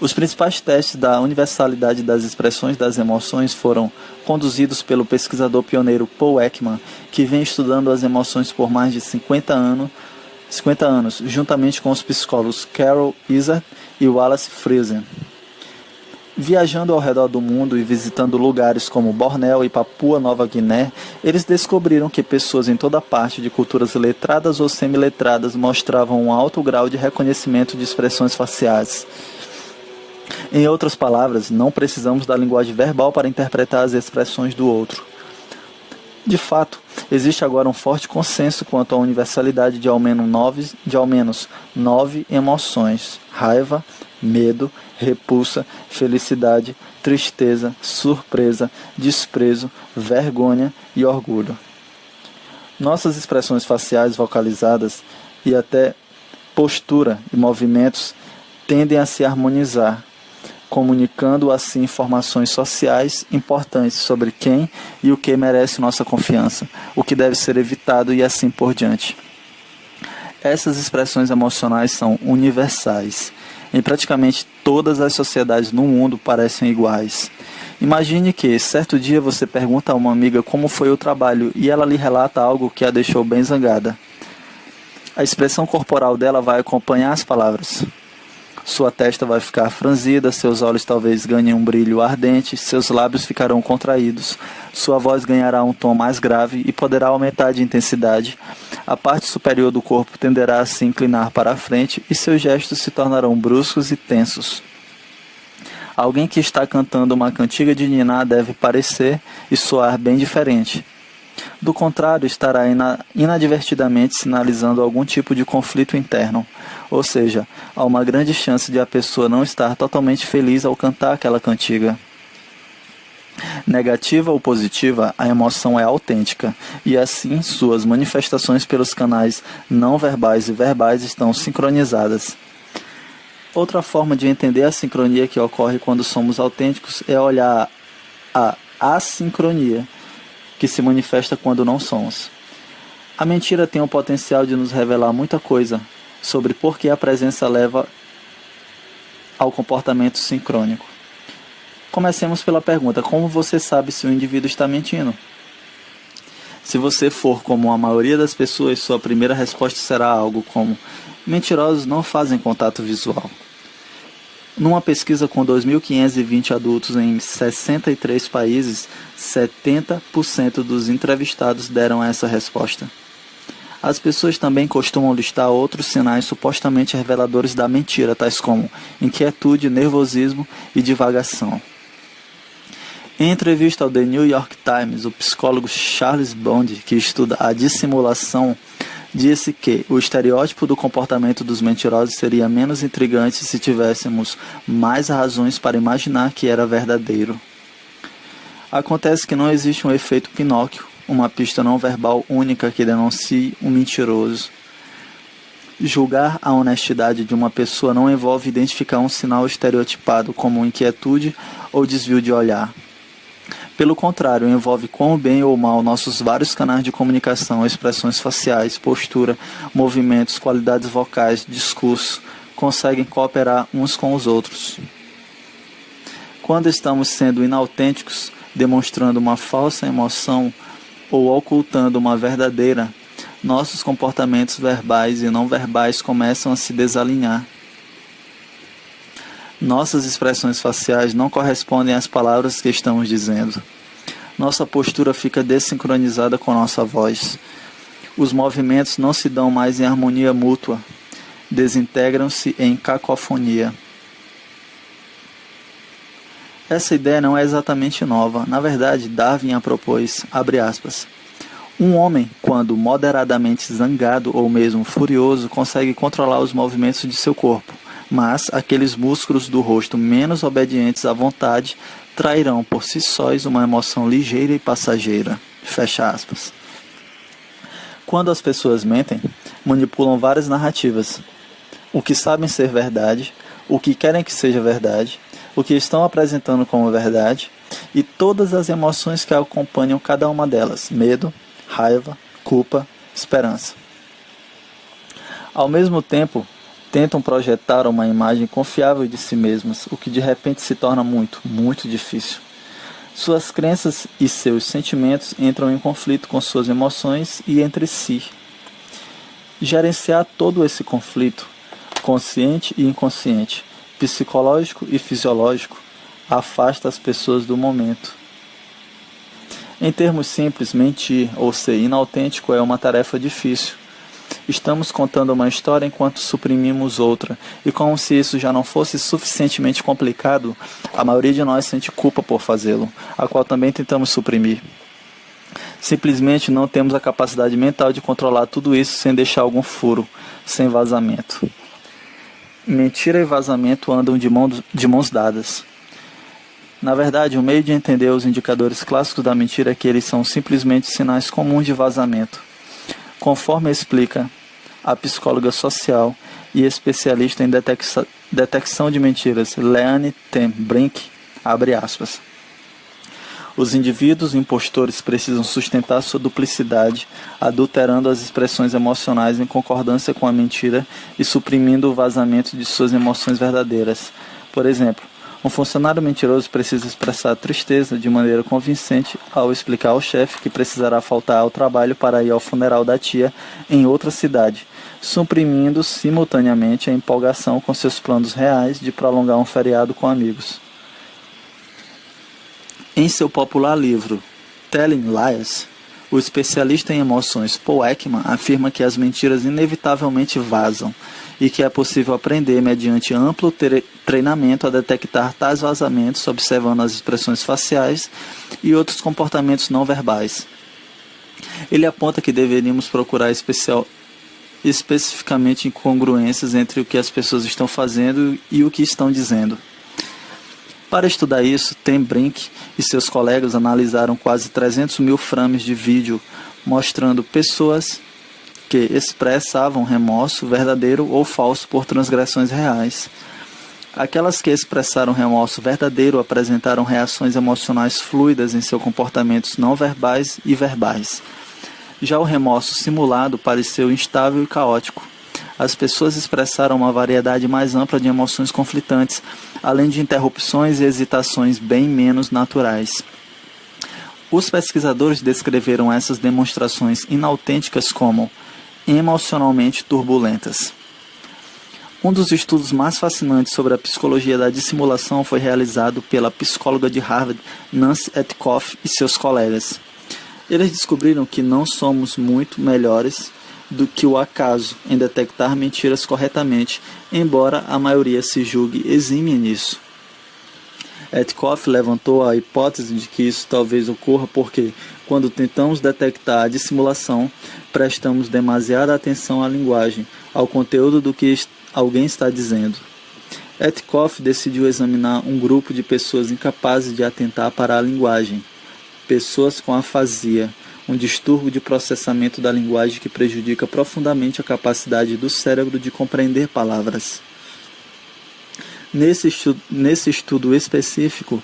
Os principais testes da universalidade das expressões das emoções foram conduzidos pelo pesquisador pioneiro Paul Ekman, que vem estudando as emoções por mais de 50 anos, juntamente com os psicólogos Carol Izard e Wallace Friesen. Viajando ao redor do mundo e visitando lugares como Bornéu e Papua Nova Guiné, eles descobriram que pessoas em toda parte de culturas letradas ou semiletradas mostravam um alto grau de reconhecimento de expressões faciais. Em outras palavras, não precisamos da linguagem verbal para interpretar as expressões do outro. De fato, existe agora um forte consenso quanto à universalidade de ao menos 9 emoções: raiva, medo, repulsa, felicidade, tristeza, surpresa, desprezo, vergonha e orgulho. Nossas expressões faciais vocalizadas e até postura e movimentos tendem a se harmonizar, comunicando assim informações sociais importantes sobre quem e o que merece nossa confiança, o que deve ser evitado e assim por diante. Essas expressões emocionais são universais. Em praticamente todas as sociedades no mundo parecem iguais. Imagine que, certo dia, você pergunta a uma amiga como foi o trabalho e ela lhe relata algo que a deixou bem zangada. A expressão corporal dela vai acompanhar as palavras. Sua testa vai ficar franzida, seus olhos talvez ganhem um brilho ardente, seus lábios ficarão contraídos, sua voz ganhará um tom mais grave e poderá aumentar de intensidade. A parte superior do corpo tenderá a se inclinar para a frente e seus gestos se tornarão bruscos e tensos. Alguém que está cantando uma cantiga de niná deve parecer e soar bem diferente. Do contrário, estará inadvertidamente sinalizando algum tipo de conflito interno, ou seja, há uma grande chance de a pessoa não estar totalmente feliz ao cantar aquela cantiga. Negativa ou positiva, a emoção é autêntica, e assim suas manifestações pelos canais não verbais e verbais estão sincronizadas. Outra forma de entender a sincronia que ocorre quando somos autênticos é olhar a assincronia, que se manifesta quando não somos. A mentira tem o potencial de nos revelar muita coisa sobre por que a presença leva ao comportamento sincrônico. Comecemos pela pergunta: como você sabe se o indivíduo está mentindo? Se você for como a maioria das pessoas, sua primeira resposta será algo como: mentirosos não fazem contato visual. Numa pesquisa com 2.520 adultos em 63 países, 70% dos entrevistados deram essa resposta. As pessoas também costumam listar outros sinais supostamente reveladores da mentira, tais como inquietude, nervosismo e divagação. Em entrevista ao The New York Times, o psicólogo Charles Bond, que estuda a dissimulação, disse que o estereótipo do comportamento dos mentirosos seria menos intrigante se tivéssemos mais razões para imaginar que era verdadeiro. Acontece que não existe um efeito Pinóquio, uma pista não verbal única que denuncie um mentiroso. Julgar a honestidade de uma pessoa não envolve identificar um sinal estereotipado como inquietude ou desvio de olhar. Pelo contrário, envolve quão bem ou mal nossos vários canais de comunicação, expressões faciais, postura, movimentos, qualidades vocais, discurso, conseguem cooperar uns com os outros. Quando estamos sendo inautênticos, demonstrando uma falsa emoção ou ocultando uma verdadeira, nossos comportamentos verbais e não verbais começam a se desalinhar. Nossas expressões faciais não correspondem às palavras que estamos dizendo. Nossa postura fica desincronizada com nossa voz. Os movimentos não se dão mais em harmonia mútua, desintegram-se em cacofonia. Essa ideia não é exatamente nova. Na verdade, Darwin a propôs, abre aspas, um homem, quando moderadamente zangado ou mesmo furioso, consegue controlar os movimentos de seu corpo, mas aqueles músculos do rosto menos obedientes à vontade trairão por si sóis uma emoção ligeira e passageira. Fecha aspas. Quando as pessoas mentem, manipulam várias narrativas. O que sabem ser verdade, o que querem que seja verdade, o que estão apresentando como verdade e todas as emoções que acompanham cada uma delas: medo, raiva, culpa, esperança. Ao mesmo tempo, tentam projetar uma imagem confiável de si mesmas, o que de repente se torna muito, muito difícil. Suas crenças e seus sentimentos entram em conflito com suas emoções e entre si. Gerenciar todo esse conflito, consciente e inconsciente, psicológico e fisiológico, afasta as pessoas do momento. Em termos simples, mentir ou ser inautêntico é uma tarefa difícil. Estamos contando uma história enquanto suprimimos outra, e como se isso já não fosse suficientemente complicado, a maioria de nós sente culpa por fazê-lo, a qual também tentamos suprimir. Simplesmente não temos a capacidade mental de controlar tudo isso sem deixar algum furo, sem vazamento. Mentira e vazamento andam de mãos dadas. Na verdade, o meio de entender os indicadores clássicos da mentira é que eles são simplesmente sinais comuns de vazamento. Conforme explica a psicóloga social e especialista em detecção de mentiras, Leanne Ten Brink, abre aspas. Os indivíduos impostores precisam sustentar sua duplicidade, adulterando as expressões emocionais em concordância com a mentira e suprimindo o vazamento de suas emoções verdadeiras. Por exemplo, um funcionário mentiroso precisa expressar tristeza de maneira convincente ao explicar ao chefe que precisará faltar ao trabalho para ir ao funeral da tia em outra cidade, suprimindo simultaneamente a empolgação com seus planos reais de prolongar um feriado com amigos. Em seu popular livro Telling Lies, o especialista em emoções Paul Ekman afirma que as mentiras inevitavelmente vazam e que é possível aprender, mediante amplo treinamento, a detectar tais vazamentos observando as expressões faciais e outros comportamentos não verbais. Ele aponta que deveríamos procurar especificamente incongruências entre o que as pessoas estão fazendo e o que estão dizendo. Para estudar isso, Ten Brink e seus colegas analisaram quase 300 mil frames de vídeo mostrando pessoas que expressavam remorso verdadeiro ou falso por transgressões reais. Aquelas que expressaram remorso verdadeiro apresentaram reações emocionais fluidas em seus comportamentos não verbais e verbais. Já o remorso simulado pareceu instável e caótico. As pessoas expressaram uma variedade mais ampla de emoções conflitantes, além de interrupções e hesitações bem menos naturais. Os pesquisadores descreveram essas demonstrações inautênticas como emocionalmente turbulentas. Um dos estudos mais fascinantes sobre a psicologia da dissimulação foi realizado pela psicóloga de Harvard, Nancy Etikoff, e seus colegas. Eles descobriram que não somos muito melhores do que o acaso em detectar mentiras corretamente, embora a maioria se julgue exímia nisso. Etikoff levantou a hipótese de que isso talvez ocorra porque, quando tentamos detectar a dissimulação, prestamos demasiada atenção à linguagem, ao conteúdo do que alguém está dizendo. Etikoff decidiu examinar um grupo de pessoas incapazes de atentar para a linguagem, pessoas com afasia, um distúrbio de processamento da linguagem que prejudica profundamente a capacidade do cérebro de compreender palavras. Nesse estudo específico,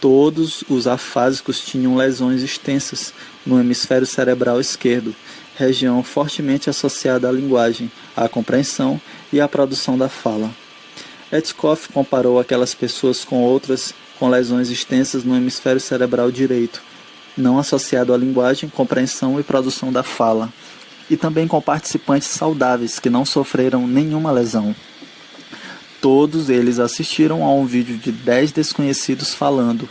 todos os afásicos tinham lesões extensas no hemisfério cerebral esquerdo, região fortemente associada à linguagem, à compreensão e à produção da fala. Etikoff comparou aquelas pessoas com outras com lesões extensas no hemisfério cerebral direito, não associado à linguagem, compreensão e produção da fala, e também com participantes saudáveis que não sofreram nenhuma lesão. Todos eles assistiram a um vídeo de 10 desconhecidos falando.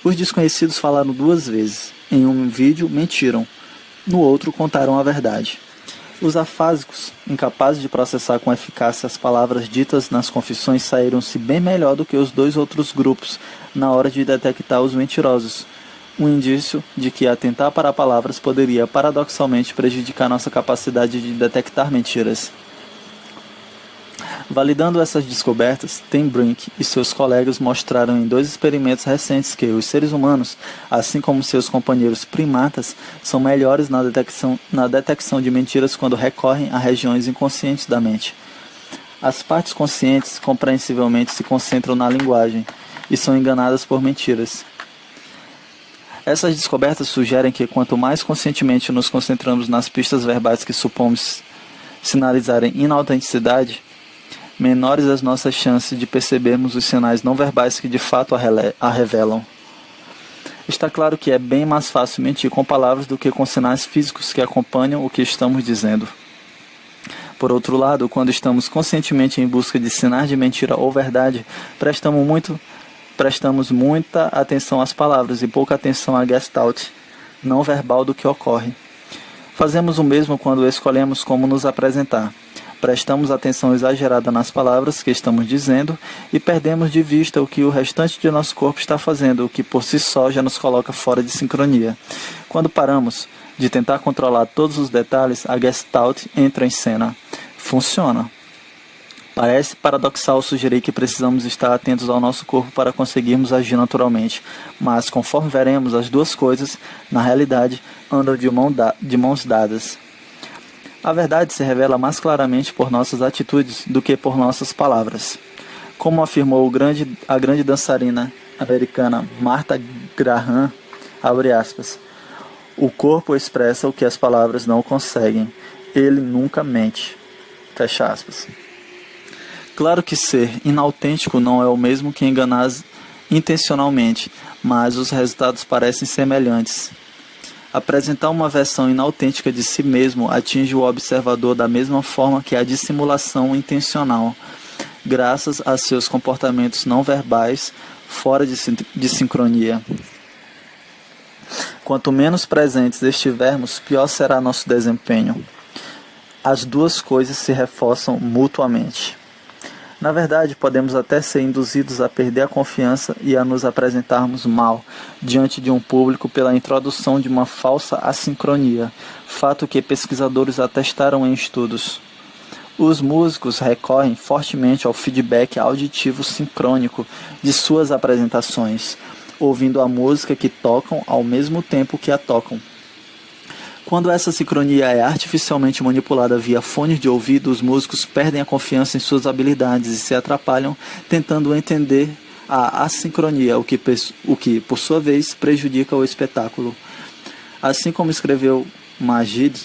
Os desconhecidos falaram 2 vezes. Em um vídeo, mentiram. No outro, contaram a verdade. Os afásicos, incapazes de processar com eficácia as palavras ditas nas confissões, saíram-se bem melhor do que os dois outros grupos na hora de detectar os mentirosos, um indício de que atentar para palavras poderia paradoxalmente prejudicar nossa capacidade de detectar mentiras. Validando essas descobertas, Tim Brink e seus colegas mostraram em 2 experimentos recentes que os seres humanos, assim como seus companheiros primatas, são melhores na detecção de mentiras quando recorrem a regiões inconscientes da mente. As partes conscientes compreensivelmente se concentram na linguagem e são enganadas por mentiras. Essas descobertas sugerem que quanto mais conscientemente nos concentramos nas pistas verbais que supomos sinalizarem inautenticidade, menores as nossas chances de percebermos os sinais não verbais que de fato a revelam. Está claro que é bem mais fácil mentir com palavras do que com sinais físicos que acompanham o que estamos dizendo. Por outro lado, quando estamos conscientemente em busca de sinais de mentira ou verdade, prestamos muita atenção às palavras e pouca atenção à gestalt não verbal do que ocorre. Fazemos o mesmo quando escolhemos como nos apresentar. Prestamos atenção exagerada nas palavras que estamos dizendo e perdemos de vista o que o restante de nosso corpo está fazendo, o que por si só já nos coloca fora de sincronia. Quando paramos de tentar controlar todos os detalhes, a Gestalt entra em cena. Funciona. Parece paradoxal sugerir que precisamos estar atentos ao nosso corpo para conseguirmos agir naturalmente, mas conforme veremos, as duas coisas, na realidade, andam de mãos dadas. A verdade se revela mais claramente por nossas atitudes do que por nossas palavras. Como afirmou a grande dançarina americana Martha Graham, abre aspas, o corpo expressa o que as palavras não conseguem. Ele nunca mente. Fecha aspas. Claro que ser inautêntico não é o mesmo que enganar intencionalmente, mas os resultados parecem semelhantes. Apresentar uma versão inautêntica de si mesmo atinge o observador da mesma forma que a dissimulação intencional, graças a seus comportamentos não verbais fora de sincronia. Quanto menos presentes estivermos, pior será nosso desempenho. As duas coisas se reforçam mutuamente. Na verdade, podemos até ser induzidos a perder a confiança e a nos apresentarmos mal diante de um público pela introdução de uma falsa assincronia, fato que pesquisadores atestaram em estudos. Os músicos recorrem fortemente ao feedback auditivo sincrônico de suas apresentações, ouvindo a música que tocam ao mesmo tempo que a tocam. Quando essa sincronia é artificialmente manipulada via fones de ouvido, os músicos perdem a confiança em suas habilidades e se atrapalham tentando entender a assincronia, o que por sua vez prejudica o espetáculo. Assim como escreveu Majid,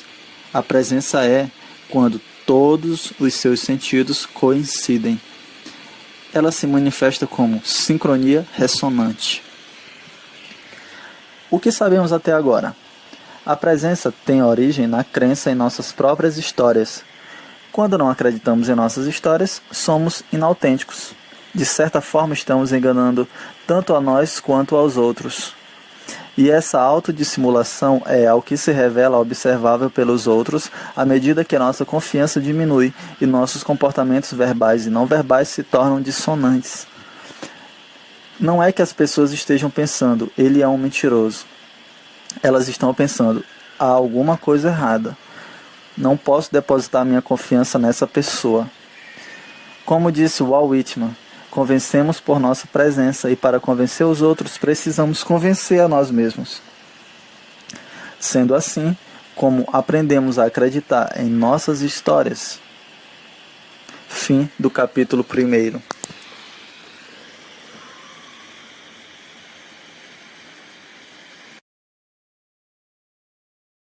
a presença é quando todos os seus sentidos coincidem. Ela se manifesta como sincronia ressonante. O que sabemos até agora? A presença tem origem na crença em nossas próprias histórias. Quando não acreditamos em nossas histórias, somos inautênticos. De certa forma, estamos enganando tanto a nós quanto aos outros. E essa autodissimulação é ao que se revela observável pelos outros à medida que a nossa confiança diminui e nossos comportamentos verbais e não verbais se tornam dissonantes. Não é que as pessoas estejam pensando, ele é um mentiroso. Elas estão pensando, há alguma coisa errada. Não posso depositar minha confiança nessa pessoa. Como disse Walt Whitman, convencemos por nossa presença e para convencer os outros precisamos convencer a nós mesmos. Sendo assim, como aprendemos a acreditar em nossas histórias. Fim do capítulo 1.